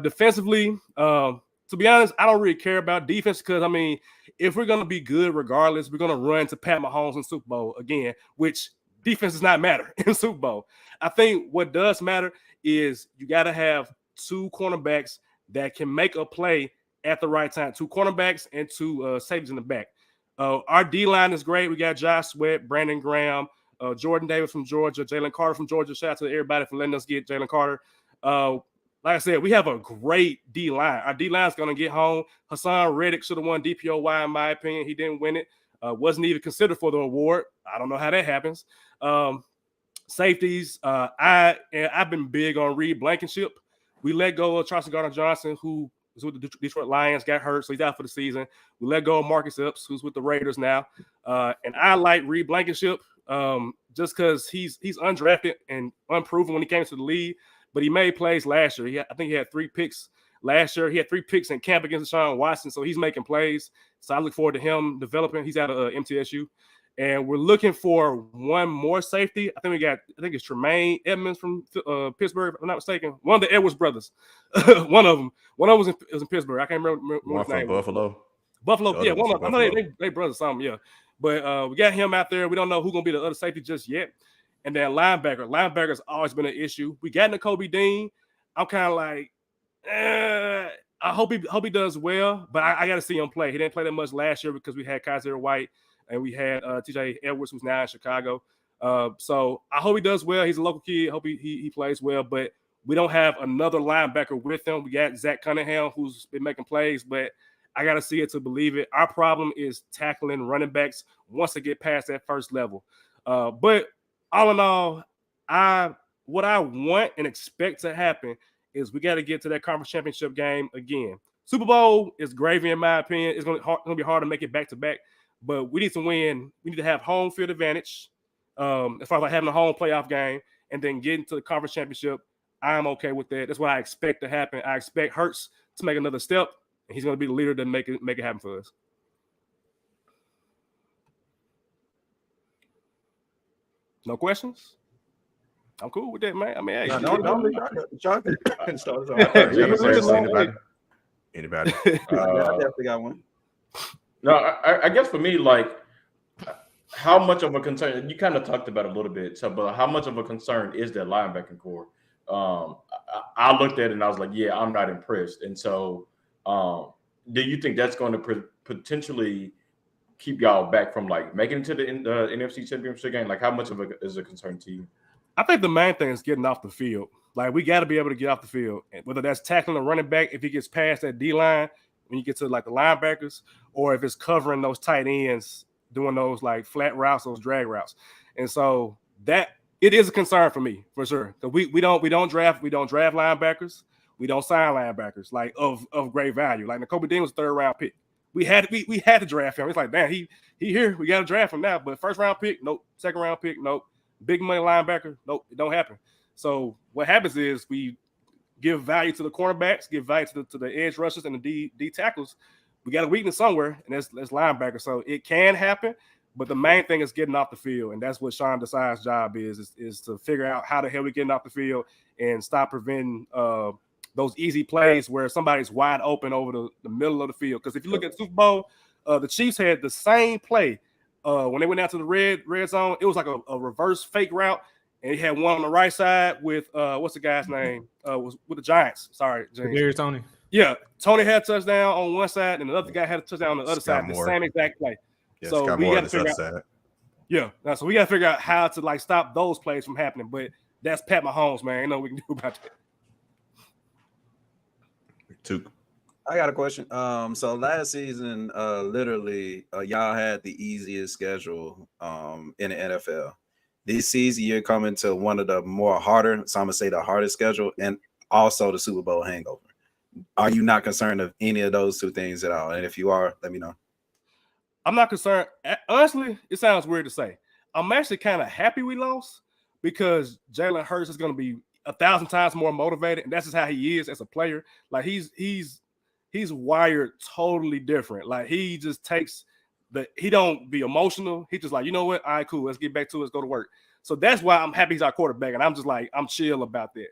Defensively, to be honest, I don't really care about defense because, I mean, if we're going to be good regardless, we're going to run to Pat Mahomes in Super Bowl again, which defense does not matter in Super Bowl. I think what does matter is you got to have 2 cornerbacks that can make a play at the right time. 2 cornerbacks and 2 safeties in the back. Our D-line is great. We got Josh Sweat, Brandon Graham, Jordan Davis from Georgia, Jalen Carter from Georgia. Shout out to everybody for letting us get Jalen Carter. Like I said, we have a great D-line. Our D-line is going to get home. Hassan Reddick should have won DPOY, in my opinion. He didn't win it. Wasn't even considered for the award. I don't know how that happens. Safeties, I've been big on Reed Blankenship. We let go of Charles Gardner-Johnson, who was with the Detroit Lions, got hurt, so he's out for the season. We let go of Marcus Epps, who's with the Raiders now. And I like Reed Blankenship just because he's undrafted and unproven when he came to the league. But he made plays last year. I think he had 3 picks last year. He had 3 picks in camp against Deshaun Watson, so he's making plays. So I look forward to him developing. He's out of MTSU. And we're looking for one more safety. I think it's Tremaine Edmonds from Pittsburgh, if I'm not mistaken. One of the Edwards brothers. One of them was in Pittsburgh. I can't remember one from Buffalo. Buffalo, yeah. One of them. I know they brothers something, yeah. But we got him out there. We don't know who's going to be the other safety just yet. And then linebacker. Linebacker's always been an issue. We got Nakobe Dean. I'm kind of like, I hope he does well, but I got to see him play. He didn't play that much last year because we had Kaiser White and we had TJ Edwards, who's now in Chicago. So I hope he does well. He's a local kid. Hope he plays well, but we don't have another linebacker with him. We got Zach Cunningham, who's been making plays, but I got to see it to believe it. Our problem is tackling running backs once they get past that first level. But all in all, what I want and expect to happen is we got to get to that conference championship game again. Super Bowl is gravy, in my opinion. It's going to be hard to make it back-to-back, but we need to win. We need to have home field advantage as far as like having a home playoff game and then getting to the conference championship. I'm okay with that. That's what I expect to happen. I expect Hurts to make another step, and he's going to be the leader to make it happen for us. No questions? I'm cool with that, man. I mean, hey, Anybody? I definitely got one. No, I guess for me, like, how much of a concern, you kind of talked about it a little bit, but how much of a concern is that linebacking core? I looked at it and I was like, yeah, I'm not impressed. And so do you think that's going to potentially keep y'all back from like making it to the NFC Championship game? Like, how much of it is a concern to you? I think the main thing is getting off the field. Like, we got to be able to get off the field, whether that's tackling a running back if he gets past that D-line when you get to like the linebackers, or if it's covering those tight ends, doing those like flat routes, those drag routes. And so that it is a concern for me for sure. Because we don't draft linebackers, we don't sign linebackers like of great value. Like Nakobe Dean was a 3rd round pick. We had to draft him. It's like, damn, he here. We got to draft him now. But 1st round pick, nope. 2nd round pick, nope. Big money linebacker, nope. It don't happen. So what happens is we give value to the cornerbacks, give value to the edge rushers and the D tackles. We got a weakness somewhere, and that's linebacker. So it can happen, but the main thing is getting off the field, and that's what Sean Desai's job is to figure out how the hell we getting off the field and stop preventing those easy plays where somebody's wide open over the middle of the field. Because if you look at the Super Bowl, the Chiefs had the same play when they went out to the red zone. It was like a reverse fake route, and he had one on the right side with what's the guy's name? Was with the Giants. Sorry, James. Tony. Yeah, Tony had a touchdown on one side, and the other guy had a touchdown on the other side. The same exact play. Yeah, so we got to figure out. Yeah, so we got to figure out how to like stop those plays from happening. But that's Pat Mahomes, man. Ain't nothing we can do about that. I got a question. So last season, literally, y'all had the easiest schedule in the NFL. This season, you're coming to one of the more harder, so I'm gonna say the hardest schedule, and also the Super Bowl hangover. Are you not concerned of any of those two things at all? And if you are, let me know. I'm not concerned. Honestly, it sounds weird to say. I'm actually kind of happy we lost because Jalen Hurts is going to be 1,000 times more motivated, and that's just how he is as a player. Like he's wired totally different. Like he just takes he don't be emotional. He just like, you know what? All right, cool. Let's get back to it. Let's go to work. So that's why I'm happy he's our quarterback, and I'm just like, I'm chill about that.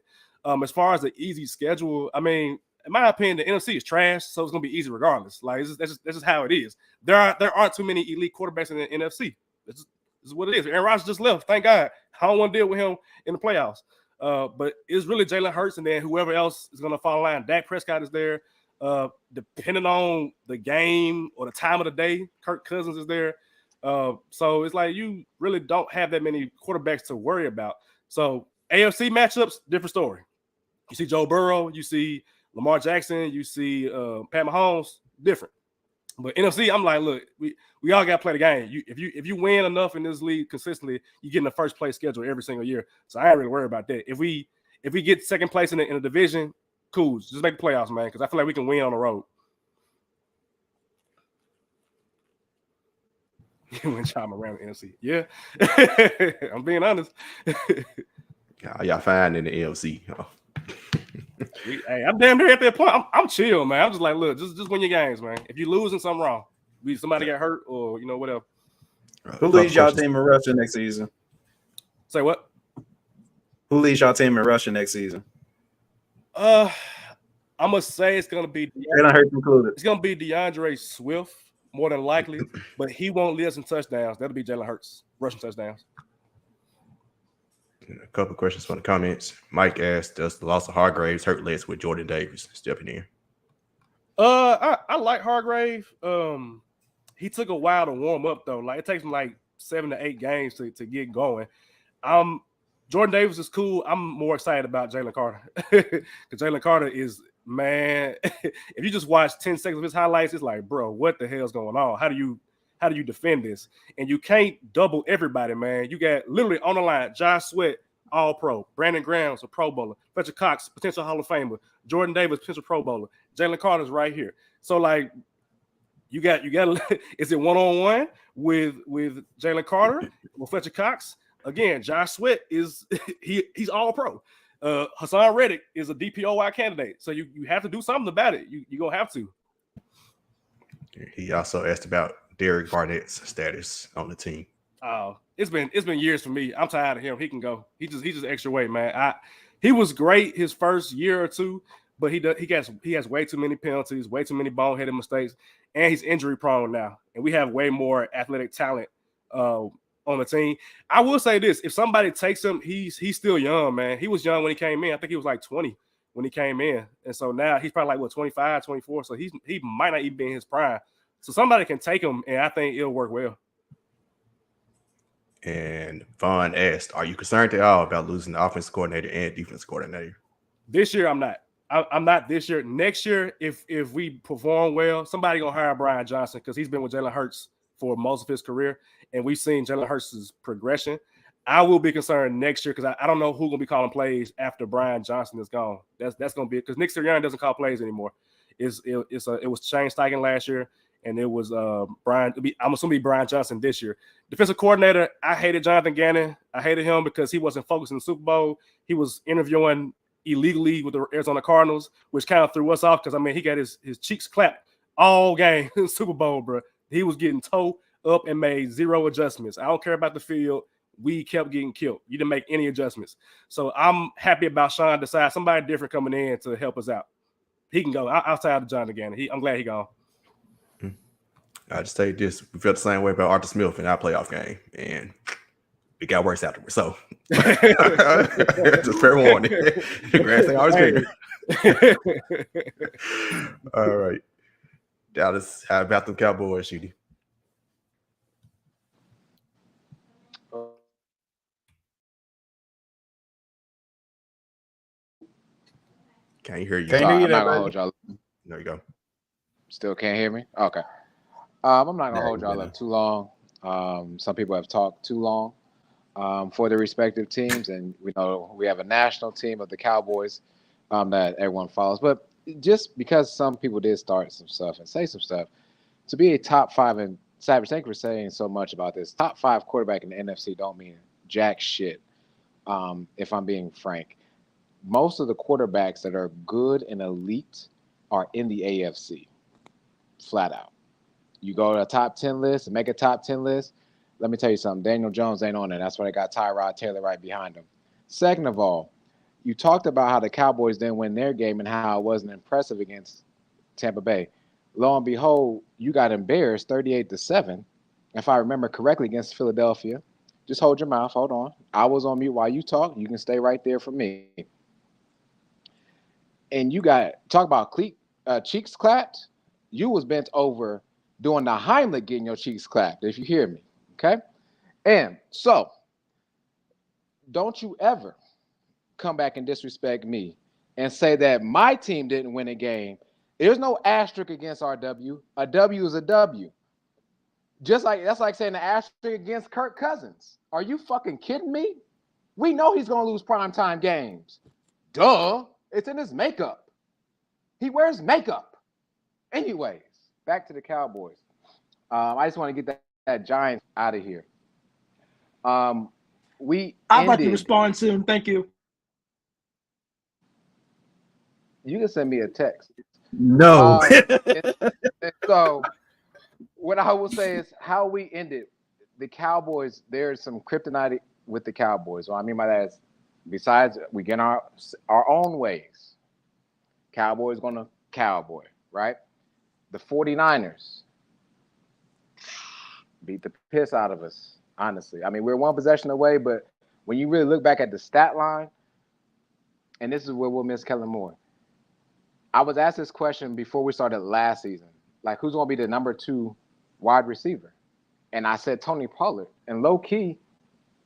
As far as the easy schedule, I mean, in my opinion, the NFC is trash, so it's gonna be easy regardless. Like that's just how it is. There aren't too many elite quarterbacks in the NFC. This is what it is. Aaron Rodgers just left. Thank God. I don't want to deal with him in the playoffs. But it's really Jalen Hurts, and then whoever else is gonna fall in line. Dak Prescott is there. Depending on the game or the time of the day, Kirk Cousins is there. So it's like you really don't have that many quarterbacks to worry about. So AFC matchups, different story. You see Joe Burrow, you see Lamar Jackson, you see Pat Mahomes, different. But NFC, I'm like, look, we all got to play the game. If you win enough in this league consistently, you get in the first place schedule every single year. So I ain't really worried about that. If we get second place in the division, cool. Just make the playoffs, man, because I feel like we can win on the road. You win Chama around the NFC. Yeah. I'm being honest. Y'all fine in the AFC. Hey, I'm damn near at that point. I'm chill, man. I'm just like, look, just win your games, man. If you losing, something wrong. Somebody got hurt or whatever. Who leads y'all team in rushing next season? Say what? Who leads y'all team in rushing next season? I'm gonna say it's gonna be. It's gonna be DeAndre Swift more than likely, but he won't lead us in touchdowns. That'll be Jalen Hurts rushing touchdowns. A couple of questions from the comments. Mike asked, does the loss of Hargraves hurt less with Jordan Davis stepping in? I like Hargrave. He took a while to warm up though. Like it takes him like 7 to 8 games to get going. Jordan Davis is cool. I'm more excited about Jalen Carter because Jalen Carter is, man. If you just watch 10 seconds of his highlights, it's like, bro, what the hell's going on? How do you defend this? And you can't double everybody, man. You got literally on the line, Josh Sweat, all pro. Brandon Graham's a pro bowler. Fletcher Cox, potential Hall of Famer. Jordan Davis, potential pro bowler. Jalen Carter's right here. So like, you got. Is it 1-on-1 with Jalen Carter with Fletcher Cox? Again, Josh Sweat is he's all pro. Hassan Reddick is a DPOY candidate. So you have to do something about it. You're gonna have to. He also asked about Derek Barnett's status on the team. Oh, it's been years for me. I'm tired of him. He can go. He's just extra weight, man. He was great his first year or two, but he has way too many penalties, way too many boneheaded mistakes, and he's injury prone now. And we have way more athletic talent on the team. I will say this: if somebody takes him, he's still young, man. He was young when he came in. I think he was like 20 when he came in, and so now he's probably like 25, 24. So he might not even be in his prime. So somebody can take him, and I think it'll work well. And Vaughn asked, are you concerned at all about losing the offensive coordinator and defense coordinator? This year, I'm not. I'm not this year. Next year, if we perform well, somebody gonna hire Brian Johnson because he's been with Jalen Hurts for most of his career, and we've seen Jalen Hurts' progression. I will be concerned next year because I don't know who's gonna be calling plays after Brian Johnson is gone. That's gonna be because Nick Sirianni doesn't call plays anymore. It was Shane Steichen last year, and it was Brian. I'm assuming be Brian Johnson this year. Defensive coordinator, I hated Jonathan Gannon. I hated him because he wasn't focused in the Super Bowl. He was interviewing illegally with the Arizona Cardinals, which kind of threw us off because, I mean, he got his cheeks clapped all game in the Super Bowl, bro. He was getting toe up and made 0 adjustments. I don't care about the field. We kept getting killed. You didn't make any adjustments. So I'm happy about Sean Desai, somebody different coming in to help us out. He can go outside of Jonathan Gannon. I'm glad he gone. I just say this: we felt the same way about Arthur Smith in our playoff game, and it got worse afterwards. So, just fair warning. Grass ain't always greener. All right, Dallas. How about them Cowboys, Shooty? Can't hear you. Can't hear you. I'm not gonna hold y'all. There you go. Still can't hear me? Okay. I'm not gonna hold y'all up too long. Some people have talked too long for their respective teams, and we know we have a national team of the Cowboys that everyone follows. But just because some people did start some stuff and say some stuff, to be a top 5, and Cyber, thank you for saying so much about this. Top 5 quarterback in the NFC don't mean jack shit. If I'm being frank, most of the quarterbacks that are good and elite are in the AFC, flat out. You go to a top 10 list and make a top 10 list. Let me tell you something. Daniel Jones ain't on it. That's why they got Tyrod Taylor right behind him. Second of all, you talked about how the Cowboys didn't win their game and how it wasn't impressive against Tampa Bay. Lo and behold, you got embarrassed 38-7, if I remember correctly, against Philadelphia. Just hold your mouth. Hold on. I was on mute while you talk. You can stay right there for me. And you got talk about cheeks clapped. You was bent over doing the Heimlich, getting your cheeks clapped, if you hear me, okay? And so, don't you ever come back and disrespect me and say that my team didn't win a game. There's no asterisk against our W. A W is a W. Just like that's like saying the asterisk against Kirk Cousins. Are you fucking kidding me? We know he's going to lose primetime games. Duh. It's in his makeup. He wears makeup. Anyways, back to the Cowboys. I just want to get that Giants out of here. I'd like to respond soon. Thank you. You can send me a text. No. And so what I will say is how we ended the Cowboys. There's some kryptonite with the Cowboys. What I mean by that is, besides we get our own ways, Cowboys gonna cowboy, right? The 49ers beat the piss out of us, honestly. I mean, we're one possession away, but when you really look back at the stat line, and this is where we'll miss Kellen Moore. I was asked this question before we started last season, like who's going to be the number 2 wide receiver? And I said Tony Pollard. And low key,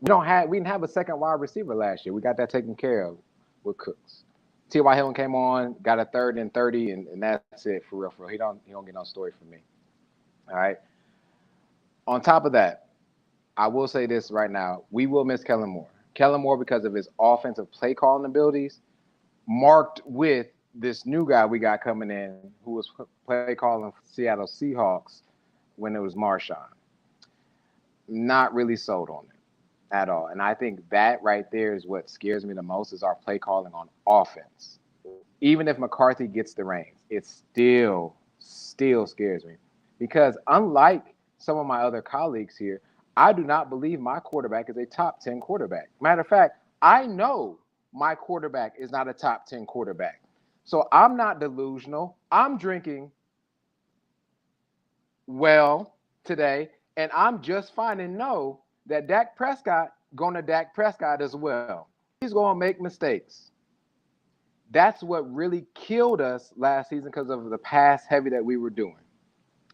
we didn't have a second wide receiver last year. We got that taken care of with Cooks. T.Y. Hilton came on, got a 3rd and 30, and that's it for real. For real. He don't get no story from me. All right. On top of that, I will say this right now: we will miss Kellen Moore. Kellen Moore, because of his offensive play calling abilities, marked with this new guy we got coming in who was play calling for Seattle Seahawks when it was Marshawn. Not really sold on it at all. And I think that right there is what scares me the most is our play calling on offense. Even if McCarthy gets the reins, it still scares me. Because unlike some of my other colleagues here, I do not believe my quarterback is a top 10 quarterback. Matter of fact, I know my quarterback is not a top 10 quarterback. So I'm not delusional. I'm drinking well today, and I'm just fine and know that Dak Prescott going to Dak Prescott as well. He's going to make mistakes. That's what really killed us last season because of the pass heavy that we were doing.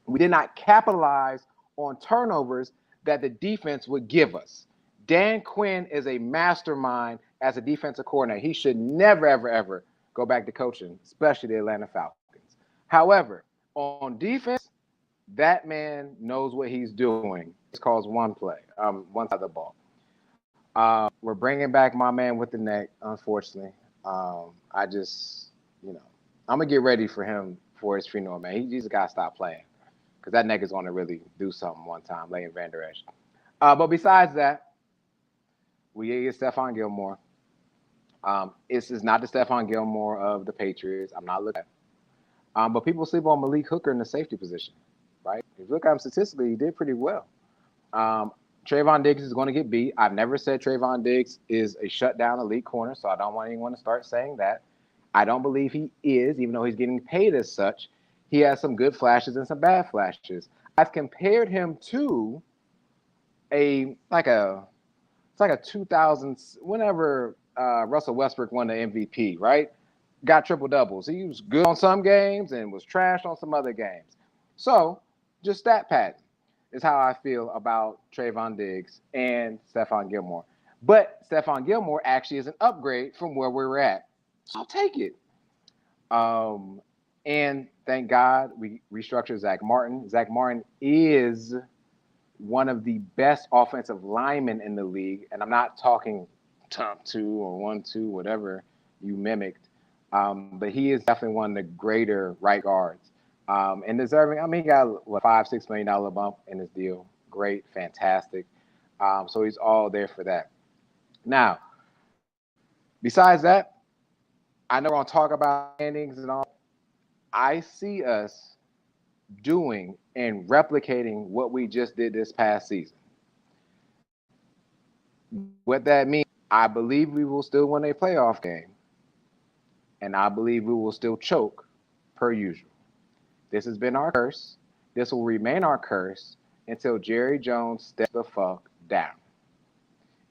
We did not capitalize on turnovers that the defense would give us. Dan Quinn is a mastermind as a defensive coordinator. He should never, ever, ever go back to coaching, especially the Atlanta Falcons. However, on defense, that man knows what he's doing. It's called one play, one side of the ball. We're bringing back my man with the neck, unfortunately. I just, I'm going to get ready for him for his funeral, man. He just got to stop playing because that neck is going to really do something one time, Leighton Vander Esch. But besides that, we get Stephon Gilmore. This is not the Stephon Gilmore of the Patriots. I'm not looking at it. But people sleep on Malik Hooker in the safety position, right? If you look at him statistically, he did pretty well. Trayvon Diggs is going to get beat. I've never said Trayvon Diggs is a shutdown elite corner, so I don't want anyone to start saying that. I don't believe he is, even though he's getting paid as such. He has some good flashes and some bad flashes. I've compared him to it's like a 2000s, whenever Russell Westbrook won the MVP, right? Got triple doubles. He was good on some games and was trashed on some other games. So just stat pattern is how I feel about Trayvon Diggs and Stephon Gilmore. But Stephon Gilmore actually is an upgrade from where we were at. So I'll take it. And thank God we restructured Zach Martin. Zach Martin is one of the best offensive linemen in the league. And I'm not talking top 2 or 1-2, whatever you mimicked. But he is definitely one of the greater right guards. And deserving, he got a $5-6 million bump in his deal. Great, fantastic. So he's all there for that. Now, besides that, I know we're going to talk about standings and all. I see us doing and replicating what we just did this past season. What that means, I believe we will still win a playoff game, and I believe we will still choke per usual. This has been our curse. This will remain our curse until Jerry Jones steps the fuck down.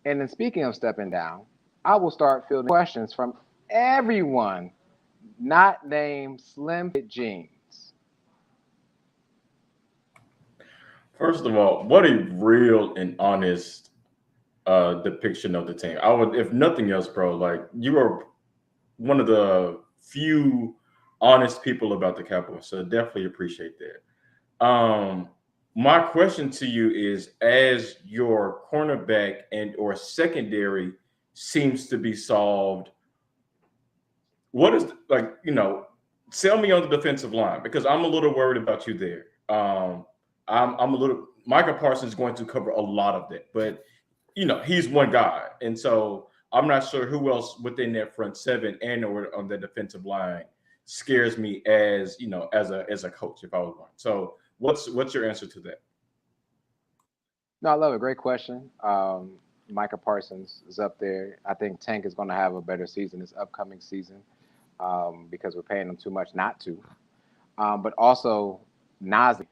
And then speaking of stepping down, I will start fielding questions from everyone not named Slim Fit Jeans. First of all, what a real and honest depiction of the team. I would, if nothing else, bro, like you are one of the few honest people about the Cowboys. So definitely appreciate that. My question to you is, as your cornerback and or secondary seems to be solved, what is sell me on the defensive line, because I'm a little worried about you there. I'm a little, Micah Parsons is going to cover a lot of that, but he's one guy. And so I'm not sure who else within that front seven and or on the defensive line scares me as as a coach if I was one. So what's your answer to that? No, I love it. Great question. Micah Parsons is up there. I think Tank is going to have a better season this upcoming season because we're paying him too much not to. But also Nazi.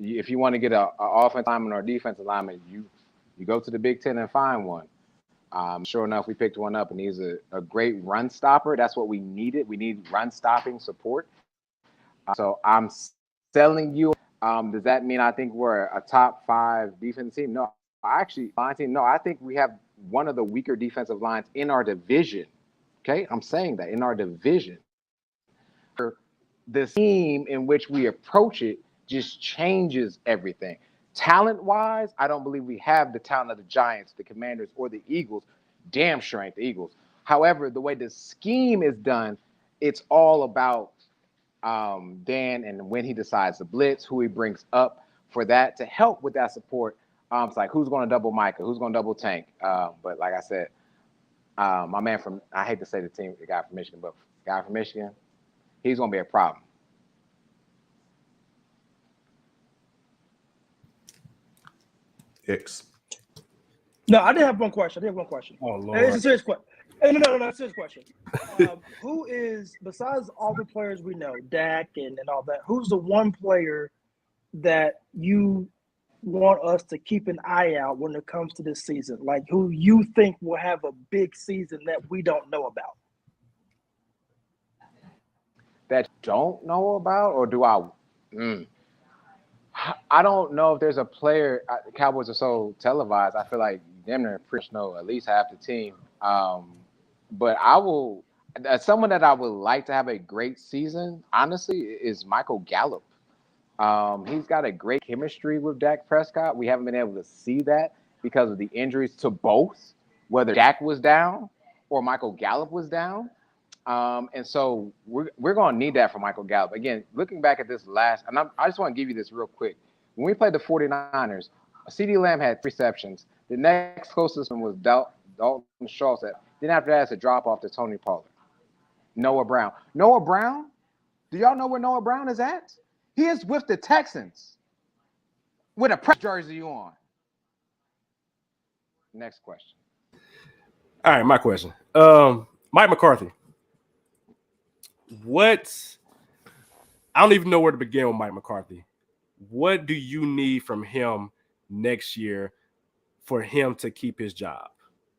If you want to get an offensive lineman or defensive lineman, you go to the Big Ten and find one. Sure enough, we picked one up, and he's a great run stopper. That's what we needed. We need run stopping support. So I'm selling you. Does that mean I think we're a top 5 defensive team? No, I think we have one of the weaker defensive lines in our division. Okay, I'm saying that in our division. The scheme in which we approach it just changes everything. Talent-wise, I don't believe we have the talent of the Giants, the Commanders, or the Eagles. Damn sure ain't the Eagles. However, the way the scheme is done, it's all about Dan and when he decides to blitz, who he brings up for that to help with that support. It's like, who's going to double Micah? Who's going to double Tank? But like I said, my man from, I hate to say the guy from Michigan, but the guy from Michigan, he's going to be a problem. X. No, I did have one question. Oh, Lord. And it's a serious question. No, serious question. Who is, besides all the players we know, Dak and all that, who's the one player that you want us to keep an eye out when it comes to this season? Like, who you think will have a big season that we don't know about? That don't know about, or do I? I don't know if there's a player. The Cowboys are so televised. I feel like damn near pretty much know at least half the team. But I will. Someone that I would like to have a great season, honestly, is Michael Gallup. He's got a great chemistry with Dak Prescott. We haven't been able to see that because of the injuries to both, whether Dak was down or Michael Gallup was down. And so we're going to need that for Michael Gallup. Again, looking back at this last, and I just want to give you this real quick. When we played the 49ers, CeeDee Lamb had 3 receptions. The next closest one was Dalton Schultz. Then after that, it's a drop-off to Tony Pollard. Noah Brown. Noah Brown? Do y'all know where Noah Brown is at? He is with the Texans with a prep jersey on. Next question. All right, my question. Mike McCarthy. I don't even know where to begin with Mike McCarthy. What do you need from him next year for him to keep his job?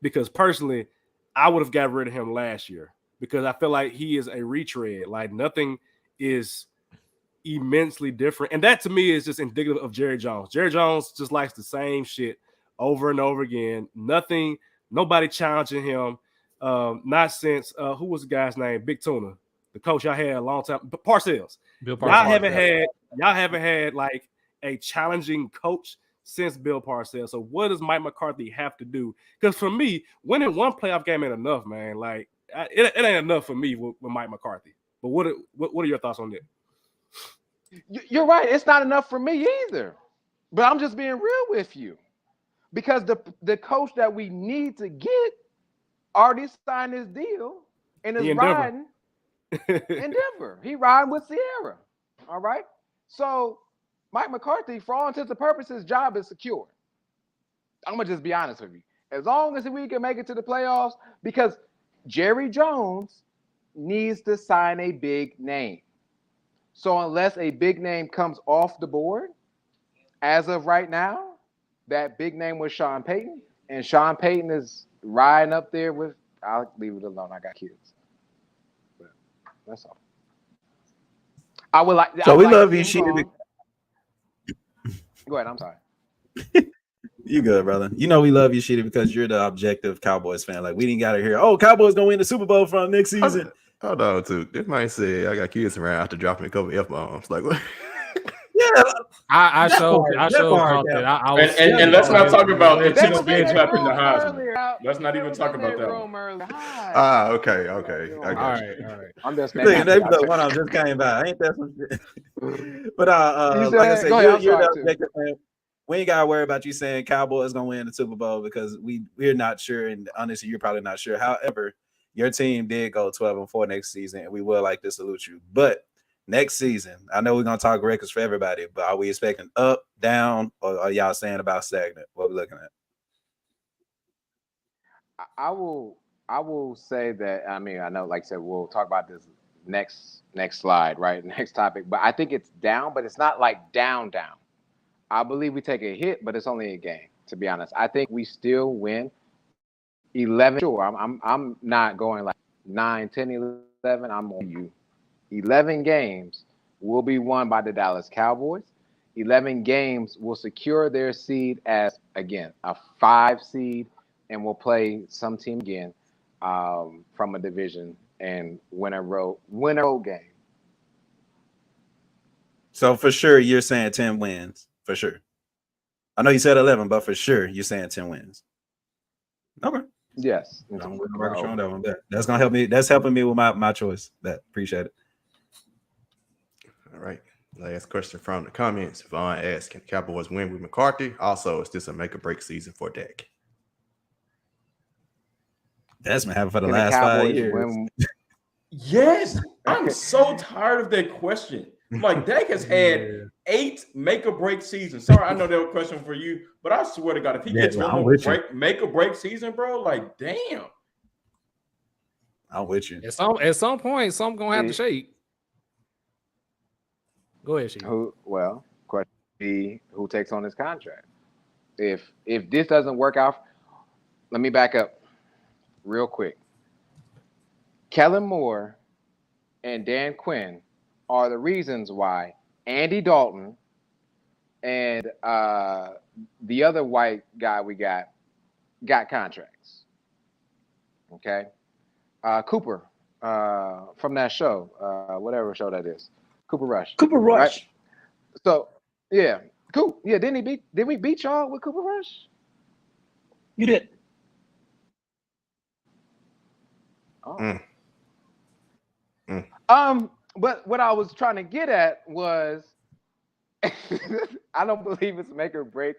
Because personally, I would have got rid of him last year because I feel like he is a retread. Like, nothing is immensely different. And that to me is just indicative of Jerry Jones. Jerry Jones just likes the same shit over and over again. Nobody challenging him. Not since who was the guy's name? Big Tuna, the coach y'all had a long time. But Parcells. Bill Parcells. Y'all haven't had like a challenging coach since Bill Parcells. So what does Mike McCarthy have to do? Because for me, winning one playoff game ain't enough, man. Like it ain't enough for me with Mike McCarthy. But what are your thoughts on that? You're right. It's not enough for me either. But I'm just being real with you. Because the coach that we need to get already signed his deal and is riding in Denver. He riding with Sierra. All right? So Mike McCarthy, for all intents and purposes, his job is secure. I'm going to just be honest with you. As long as we can make it to the playoffs, because Jerry Jones needs to sign a big name. So unless a big name comes off the board, as of right now, that big name was Sean Payton. And Sean Payton is riding up there with, I'll leave it alone. I got kids. But that's all. I would like. So we love you, Sheedy. Go ahead. I'm sorry. You good, brother. You know we love you, Sheedy, because you're the objective Cowboys fan. Like, we didn't got to hear, oh, Cowboys going to win the Super Bowl from next season. Hold on, too. This man said I got kids around after dropping a couple F-bombs. Like, what? Yeah. I showed that. And let's not talk about the Chiefs being trapped in the Heisman. Let's not even talk about that one. Okay. I got you. All right. I'm just Look, one just came by. Ain't that some shit? But like I said, you're the objective fan. We ain't gotta worry about you saying Cowboys gonna win the Super Bowl because we're not sure, and honestly, you're probably not sure. However, your team did go 12-4 next season, and we will like to salute you. But next season, I know we're gonna talk records for everybody, but are we expecting up, down, or are y'all saying about stagnant? What we looking at? I will say that. I mean, I know, like I said, we'll talk about this next slide, right? Next topic. But I think it's down, but it's not like down. I believe we take a hit, but it's only a game, to be honest. I think we still win 11. Sure, I'm not going like 9, 10, 11. I'm on you. 11 games will be won by the Dallas Cowboys. 11 games will secure their seed as, again, a 5 seed, and will play some team again from a division and win a road game. So for sure, you're saying 10 wins for sure. I know you said 11, but for sure, you're saying 10 wins. Okay. Yes. I'm with Marcus on that one. That's gonna help me. That's helping me with my choice. Appreciate it. All right. Last question from the comments. Vaughn asks, can the Cowboys win with McCarthy? Also, is this a make or break season for Dak? That's been happening for the Can last 5 years. win? Yes, I'm so tired of that question. Like, Dak has had 8 make or break seasons. Sorry, I know that was a question for you, but I swear to God, if he gets one more make or break season, bro, like, damn. I'm with you. At some point, something gonna have to shake. Go ahead, Sheik. Question B, who takes on this contract? If this doesn't work out, let me back up real quick. Kellen Moore and Dan Quinn are the reasons why Andy Dalton and the other white guy we got contracts. Okay. Cooper from that show, whatever show that is. Cooper Rush. Right? So, yeah. Cool. Yeah, did we beat y'all with Cooper Rush? You did. Oh. But what I was trying to get at was I don't believe it's make or break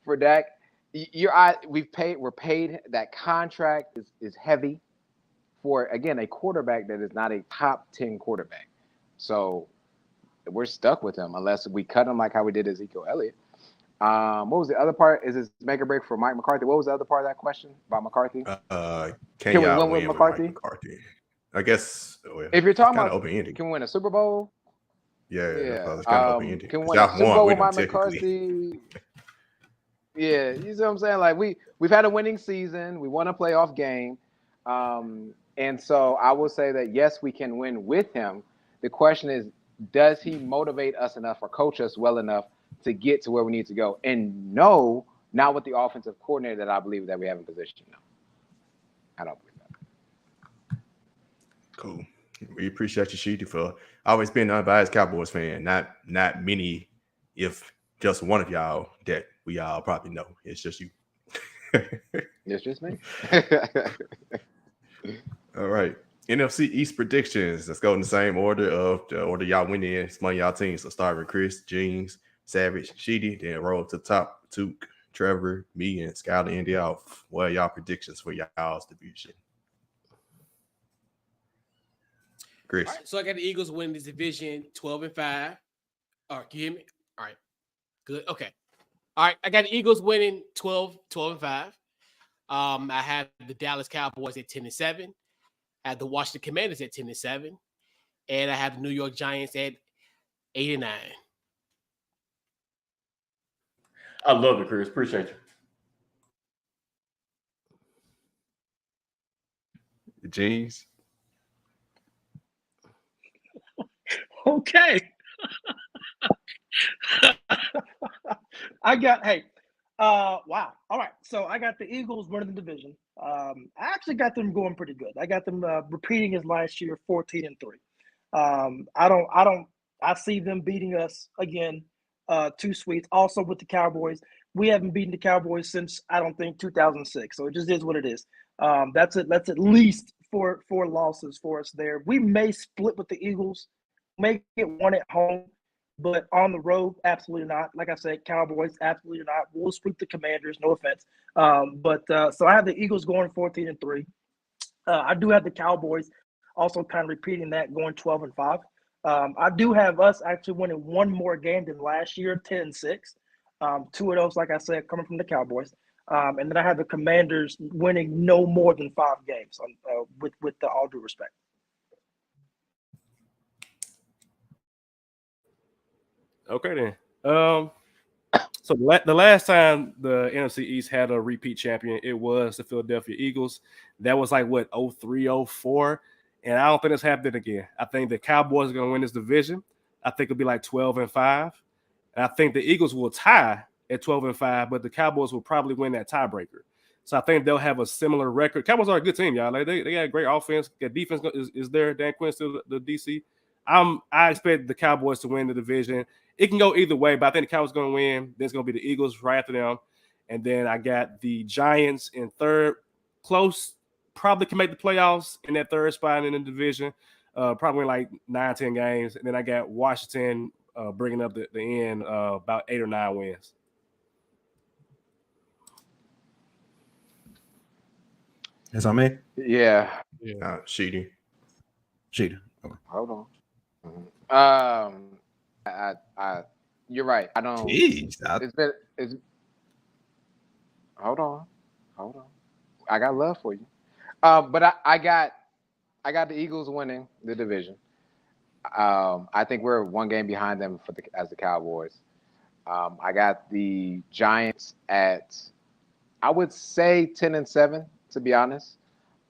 for Dak. We're paid. That contract is heavy for, again, a quarterback that is not a top 10 quarterback. So we're stuck with him unless we cut him like how we did Ezekiel Elliott. What was the other part? Is this make or break for Mike McCarthy? What was the other part of that question about McCarthy? Can we win with McCarthy? I guess if you're talking about open-ended. Can we win a Super Bowl? Yeah. It's kind of open-ended. Can we win a Super Bowl with Mike McCarthy? Yeah, you see what I'm saying? Like we've had a winning season. We won a playoff game. And so I will say that, yes, we can win with him. The question is, does he motivate us enough or coach us well enough to get to where we need to go? And no, not with the offensive coordinator that I believe that we have in position now. I don't believe that. Cool. We appreciate you, Sheedy, for always being an unbiased Cowboys fan. Not many, if just one of y'all that we all probably know. It's just you. It's just me. All right. NFC East predictions. Let's go in the same order of the order y'all went in. It's one of y'all teams. So start with Chris, Jeans, Savage, Sheedy, then roll to the top. Took, Trevor, me, and Skyler end it off. What are y'all predictions for y'all's division? Chris. All right, so I got the Eagles winning this division 12-5. All right, can you hear me? All right. Good. Okay. All right. I got the Eagles winning 12-5. I have the Dallas Cowboys at 10-7. I have the Washington Commanders at 10-7. And I have the New York Giants at 8-9. I love it, Chris. Appreciate you. Jeans. Okay. Wow. All right. So I got the Eagles winning the division. I actually got them going pretty good. I got them repeating as last year, 14-3. I see them beating us again, 2 sweets. Also with the Cowboys, we haven't beaten the Cowboys since, I don't think, 2006. So it just is what it is. That's at least four losses for us there. We may split with the Eagles, make it one at home, but on the road, absolutely not. Like I said, Cowboys, absolutely not. We'll sweep the Commanders, no offense. So I have the Eagles going 14-3. I do have the Cowboys also kind of repeating that, going 12-5. I do have us actually winning one more game than last year, 10-6. 2 of those, like I said, coming from the Cowboys. And then I have the Commanders winning no more than 5 games, with all due respect. Okay then. So the last time the NFC East had a repeat champion, it was the Philadelphia Eagles. That was like what 03, 04. And I don't think it's happening again. I think the Cowboys are going to win this division. I think it'll be like 12-5. And I think the Eagles will tie at 12-5, but the Cowboys will probably win that tiebreaker. So I think they'll have a similar record. Cowboys are a good team, y'all. Like they got great offense. Their defense is there. Dan Quinn's still the DC. I expect the Cowboys to win the division. It can go either way, but I think the Cowboys are going to win. Then it's going to be the Eagles right after them. And then I got the Giants in third. Close. Probably can make the playoffs in that third spot in the division. Probably like 9-10 games. And then I got Washington bringing up the end about 8 or 9 wins. It's on me? Yeah. Sheedy. Okay. Hold on. You're right. I don't. Jeez. Hold on. I got love for you. But I got the Eagles winning the division. I think we're one game behind them as the Cowboys. I got the Giants at, I would say 10-7, to be honest.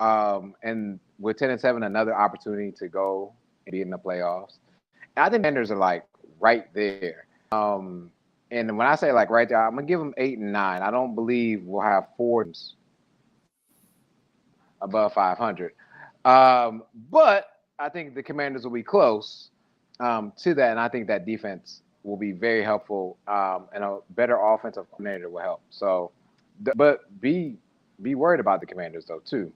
And with 10-7, another opportunity to go and be in the playoffs. And I think the Commanders are like right there. And when I say like right there, I'm gonna give them 8 and 9. I don't believe we'll have 4 above 500. But I think the Commanders will be close to that, and I think that defense will be very helpful, and a better offensive coordinator will help. So, but be worried about the Commanders though too.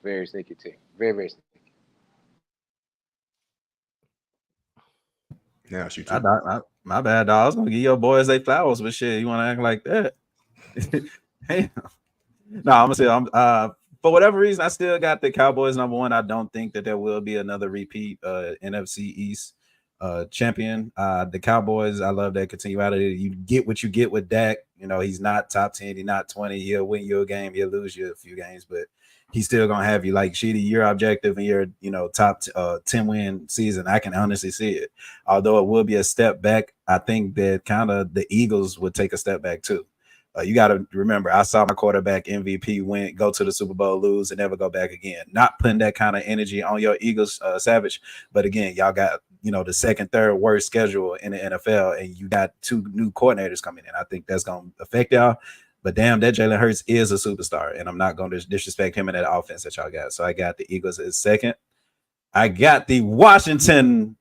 Very sneaky team, very very sneaky. Now shoot you. My bad, dog. I was gonna give your boys their flowers, but shit, you want to act like that? Hey, no, I'm gonna say for whatever reason, I still got the Cowboys number one. I don't think that there will be another repeat NFC East champion. The Cowboys, I love that continuity. You get what you get with Dak. You know, he's not top 10, he's not 20. He'll win you a game, he'll lose you a few games, but he's still gonna have you. Like Sheedy, your objective and your top 10 win season. I can honestly see it. Although it will be a step back, I think that kind of the Eagles would take a step back too. You got to remember, I saw my quarterback MVP go to the Super Bowl, lose, and never go back again. Not putting that kind of energy on your Eagles, Savage. But again, y'all got the second, third worst schedule in the NFL, and you got 2 new coordinators coming in. I think that's going to affect y'all. But damn, that Jalen Hurts is a superstar, and I'm not going to disrespect him in that offense that y'all got. So I got the Eagles as second. I got the Washington.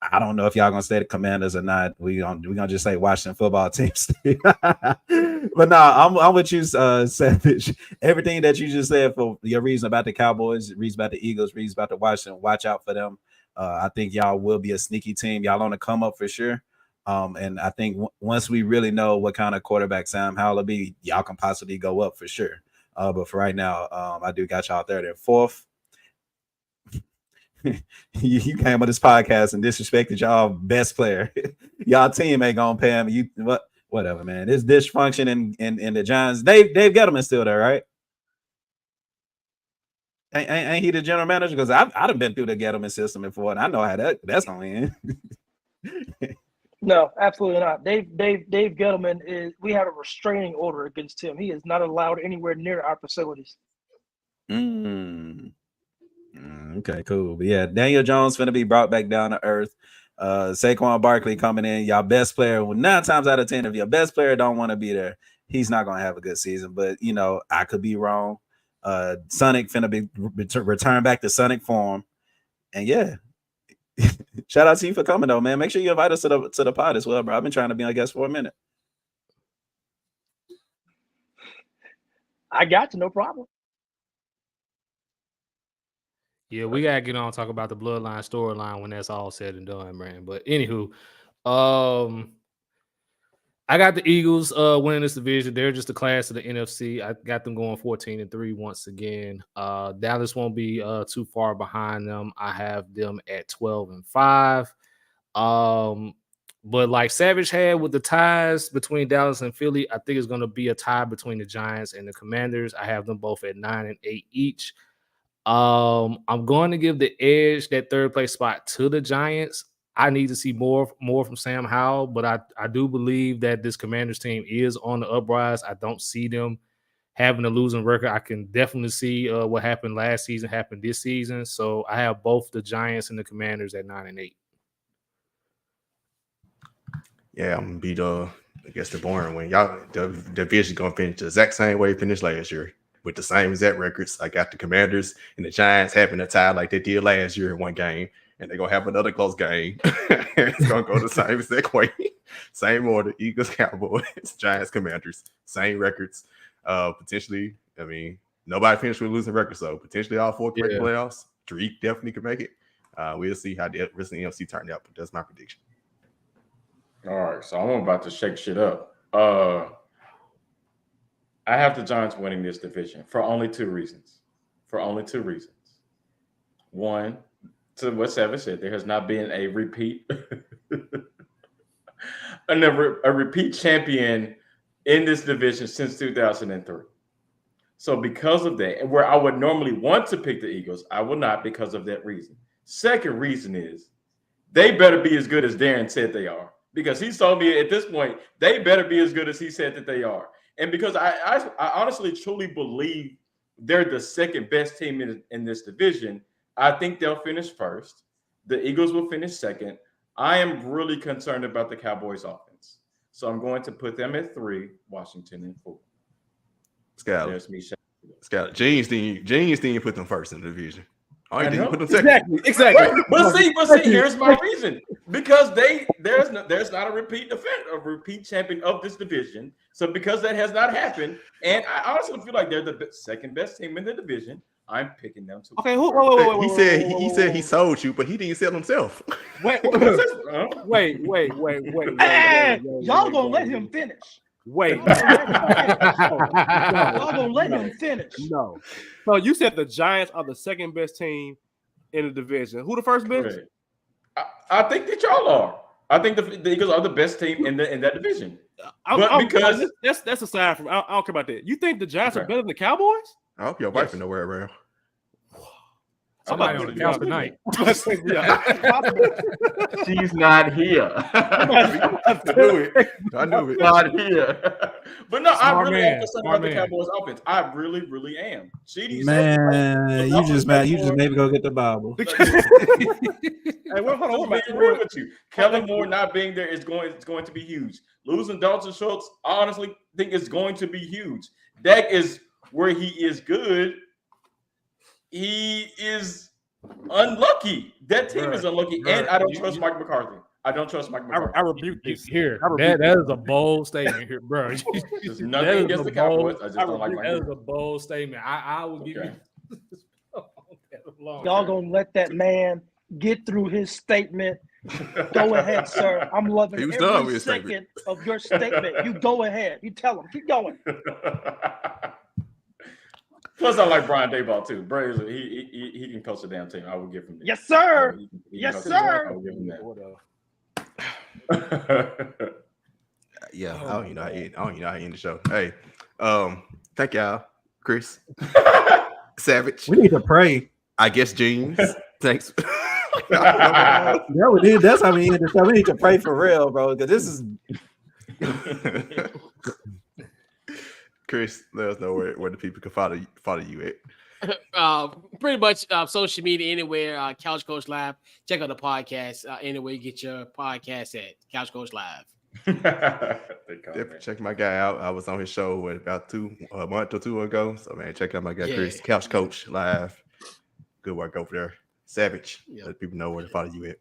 I don't know if y'all gonna say the Commanders or not. We're gonna just say Washington football team. But no, I'm with you, Savage. Everything that you just said for your reason about the Cowboys, reason about the Eagles, reason about the Washington. Watch out for them. I think y'all will be a sneaky team. Y'all on the come up for sure. And I think once we really know what kind of quarterback Sam Howell will be, y'all can possibly go up for sure. But for right now, I do got y'all third and fourth. You came on this podcast and disrespected y'all best player. Y'all team ain't gonna pay him. Whatever, man. This dysfunction in the Giants. Dave Gettleman still there, right? Ain't he the general manager? Because I've been through the Gettleman system before, and I know how that's gonna end. No, absolutely not. Dave Gettleman is. We have a restraining order against him. He is not allowed anywhere near our facilities. Okay, cool. But yeah, Daniel Jones finna be brought back down to earth. Saquon Barkley coming in, y'all best player. Well, 9 times out of 10, if your best player don't want to be there, he's not gonna have a good season. But I could be wrong. Sonic finna be return back to Sonic form, and yeah. Shout out to you for coming though, man. Make sure you invite us to the pod as well, bro. I've been trying to be a guest for a minute. I got you, no problem. Yeah, we gotta get on and talk about the bloodline storyline when that's all said and done, man. But anywho, I got the Eagles winning this division. They're just a class of the NFC. I got them going 14-3 once again. Dallas won't be too far behind them. I have them at 12-5. But like Savage had with the ties between Dallas and Philly, I think it's going to be a tie between the Giants and the Commanders. I have them both at 9-8 each. I'm going to give the edge, that third place spot, to the Giants. I need to see more from Sam Howell, but I do believe that this Commanders team is on the uprise. I don't see them having a losing record. I can definitely see what happened last season happen this season. So I have both the Giants and the Commanders at 9-8. Yeah, I'm gonna be I guess the boring one. Y'all, the division gonna finish the exact same way it finished last year with the same exact records. I got the Commanders and the Giants having a tie like they did last year in one game, and they're gonna have another close game. It's gonna go the same exact way, same order: Eagles, Cowboys, Giants, Commanders, same records. Potentially, I mean, nobody finished with losing records, so potentially all four can make the playoffs. 3 definitely can make it. We'll see how the rest of the NFC turned out, but that's my prediction. All right, so I'm about to shake shit up. I have the Giants winning this division for only 2 reasons. One, to what Savage said, there has not been a repeat, a repeat champion in this division since 2003. So because of that, and where I would normally want to pick the Eagles, I will not because of that reason. Second reason is they better be as good as Darren said they are. Because he told me at this point, they better be as good as he said that they are. And because I honestly, truly believe they're the second best team in this division, I think they'll finish first. The Eagles will finish second. I am really concerned about the Cowboys offense. So I'm going to put them at 3, Washington at 4. Scout. Jeans didn't put them first in the division. I didn't put them second. Exactly. Right. But see, here's my reason. Because there's not a repeat champion of this division. So because that has not happened, and I honestly feel like they're the second best team in the division, I'm picking them to. Okay, he said he sold you, but he didn't sell himself. Wait. Y'all gonna let him finish. Wait. Y'all gonna let him finish. No. So you said the Giants are the second best team in the division. Who the first best? I think that y'all are. I think the Eagles are the best team in that division. That's aside from I don't care about that. You think the Giants are better than the Cowboys? I hope your wife nowhere around. Somebody on the couch tonight. She's not here. I knew it. Not here. But no, I really am concerned about the Cowboys offense. I really, really am. Man, you just maybe go get the Bible. Hey, hold on. Being real with you, Kellen Moore not being there is going to be huge. Losing Dalton Schultz, I honestly think it's going to be huge. Dak is where he is good. He is unlucky. That team is unlucky, and I don't trust Mike McCarthy. I rebuke this here. That is a bold statement here, bro. There's nothing against the Cowboys. I just don't like Mike. That is a bold statement. I will give you. Y'all gonna let that man get through his statement? Go ahead, sir. I'm loving every second of your statement. You go ahead. You tell him. Keep going. Plus, I like Brian Daboll too. Bro, he can coach a damn team. I will give him that. Yes, sir. Yes, sir. I will give him that. Yeah, I don't know how to end the show. Hey, thank y'all, Chris, Savage. We need to pray. I guess Jeans. Thanks. Yeah, we did. That's how we end the show. We need to pray for real, bro. Because this is. Chris, let us know where the people can follow you at. Pretty much social media anywhere. Couch Coach Live. Check out the podcast anywhere you get your podcast at. Couch Coach Live. Definitely check my guy out. I was on his show about a month or 2 ago. So man, check out my guy Chris, Couch Coach Live. Good work over there. Savage. Let people know where to follow you at.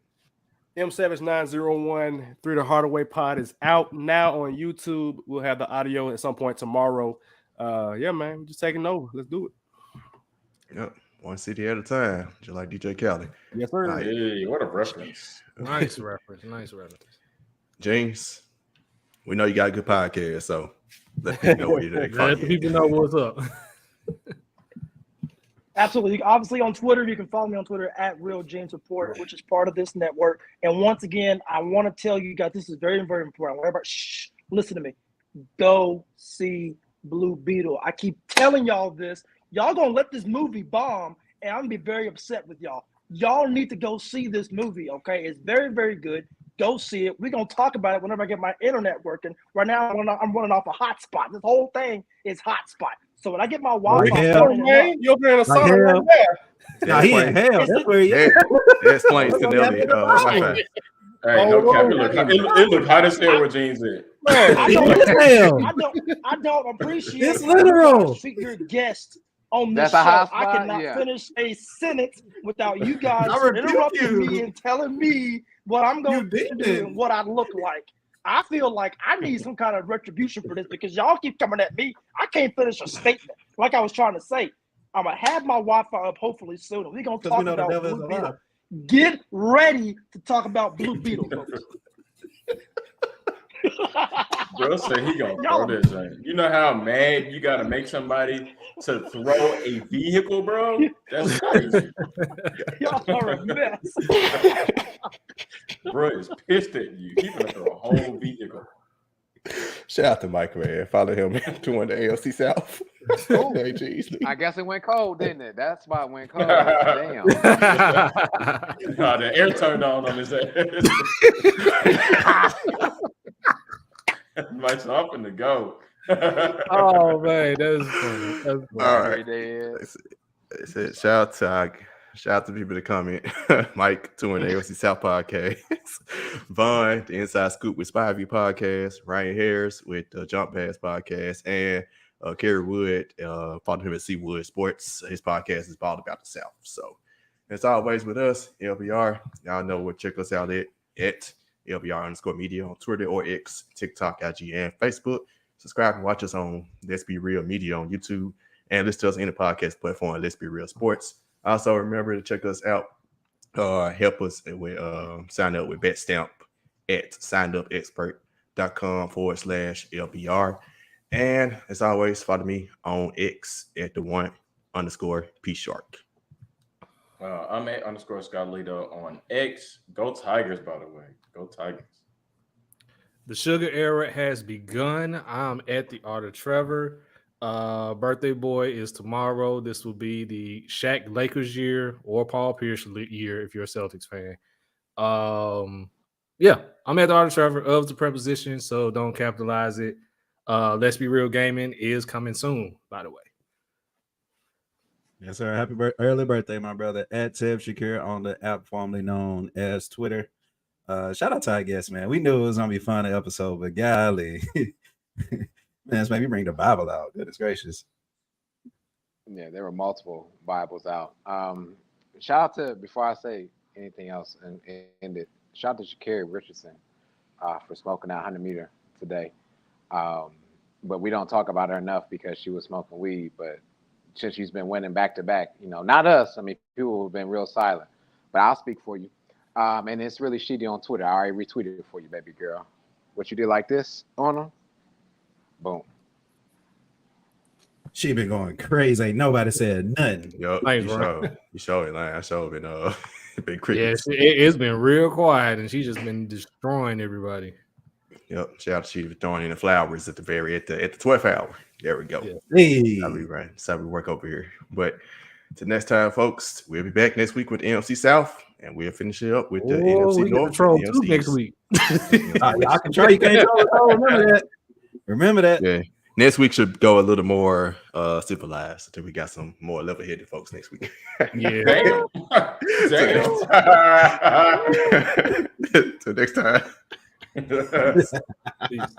M7901 through the Hardaway pod is out now on YouTube. We'll have the audio at some point tomorrow. Yeah, man, we're just taking over. Let's do it. Yep, one city at a time, just like DJ Khaled. Yes, sir. Hey, what a reference! Nice reference. James, we know you got a good podcast, so let people know where you're at. Let people know what's up. Absolutely. Obviously, on Twitter, you can follow me on Twitter at Real James Report, which is part of this network. And once again, I want to tell you guys, this is very, very important. Listen to me. Go see Blue Beetle. I keep telling y'all this. Y'all gonna let this movie bomb, and I'm gonna be very upset with y'all. Y'all need to go see this movie, okay? It's very, very good. Go see it. We're going to talk about it whenever I get my internet working. Right now, I'm running off a hotspot. This whole thing is hotspot. So when I get my Wi-Fi, you're playing a song right there. Nah, he in hell. That's where he is. That explains to Nelly. Hey, no cap. It look hot as hell with jeans in. I don't appreciate It's literal. Treat your guests on this That's a show. hot I spot, cannot yeah. finish a sentence without you guys I rebuke interrupting you. me and telling me what I'm going to did do it. and what I look like. I feel like I need some kind of retribution for this because y'all keep coming at me. I can't finish a statement like I was trying to say. I'm going to have my Wi-Fi up hopefully soon. We're going to talk about Blue Beetle. Get ready to talk about Blue Beetle, folks. Bro said he gonna throw this thing. You know how mad you gotta make somebody to throw a vehicle, bro? That's crazy. Y'all are a mess. Bro is pissed at you. He's gonna throw a whole vehicle. Shout out to Mike, man. Follow him doing the AFC South. Ooh, Hey, geez. I guess it went cold, didn't it? That spot went cold. Damn. The air turned on his ass. Mike's up and to go. Oh man, that's funny. That's funny. All right. Shout out to people that comment. Mike doing the AFC South podcast. Vaughn, the Inside Scoop with Spivey podcast. Ryan Harris with the Jump Pass podcast. And Kerry Wood, follow him at LBR Sports. His podcast is all about the South. So as always with us, LBR. Y'all know where check us out at LBR_media on Twitter or X, TikTok, IG, and Facebook. Subscribe and watch us on Let's Be Real Media on YouTube. And listen to us in the podcast platform, Let's Be Real Sports. Also, remember to check us out. Help us with sign up with BetStamp at signupexpert.com/LBR. And as always, follow me on X at @1_PShark. I'm at _Scott on X. Go Tigers, by the way. Go Tigers. The sugar era has begun. I'm at the Art of Trevor. Birthday boy is tomorrow. This will be the Shaq Lakers year or Paul Pierce year if you're a Celtics fan. Yeah, I'm at the Art of Trevor of the preposition, so don't capitalize it. Let's Be Real Gaming is coming soon, by the way. Yes, sir. Happy early birthday, my brother. At Tev Shakir on the app formerly known as Twitter. Shout out to our guests, man. We knew it was gonna be a fun episode, but golly, man, it's made me bring the Bible out. Goodness gracious. Yeah, there were multiple Bibles out. Shout out to, before I say anything else and end it, shout out to Shakari Richardson for smoking that 100-meter today. But we don't talk about her enough because she was smoking weed. But since she's been winning back-to-back, not us. I mean, people have been real silent. But I'll speak for you. And it's really Sheedy on Twitter. I already retweeted it for you, baby girl. What you did like this on her? Boom. She been going crazy. Ain't nobody said nothing. Yo, you show it, like I showed been been critics. Yeah, it's been real quiet, and she's just been destroying everybody. Yep, shout out to she throwing in the flowers at the 12th hour. There we go. Yeah. Hey. That'll be right. That's how we work over here. But till next time, folks, we'll be back next week with the NFC South, and we'll finish it up with the NFC North. Control too next week. I can try. You can't remember that. Remember that. Yeah. Next week should go a little more civilized. I think we got some more level-headed folks next week. Yeah. Damn. Till next time. Peace.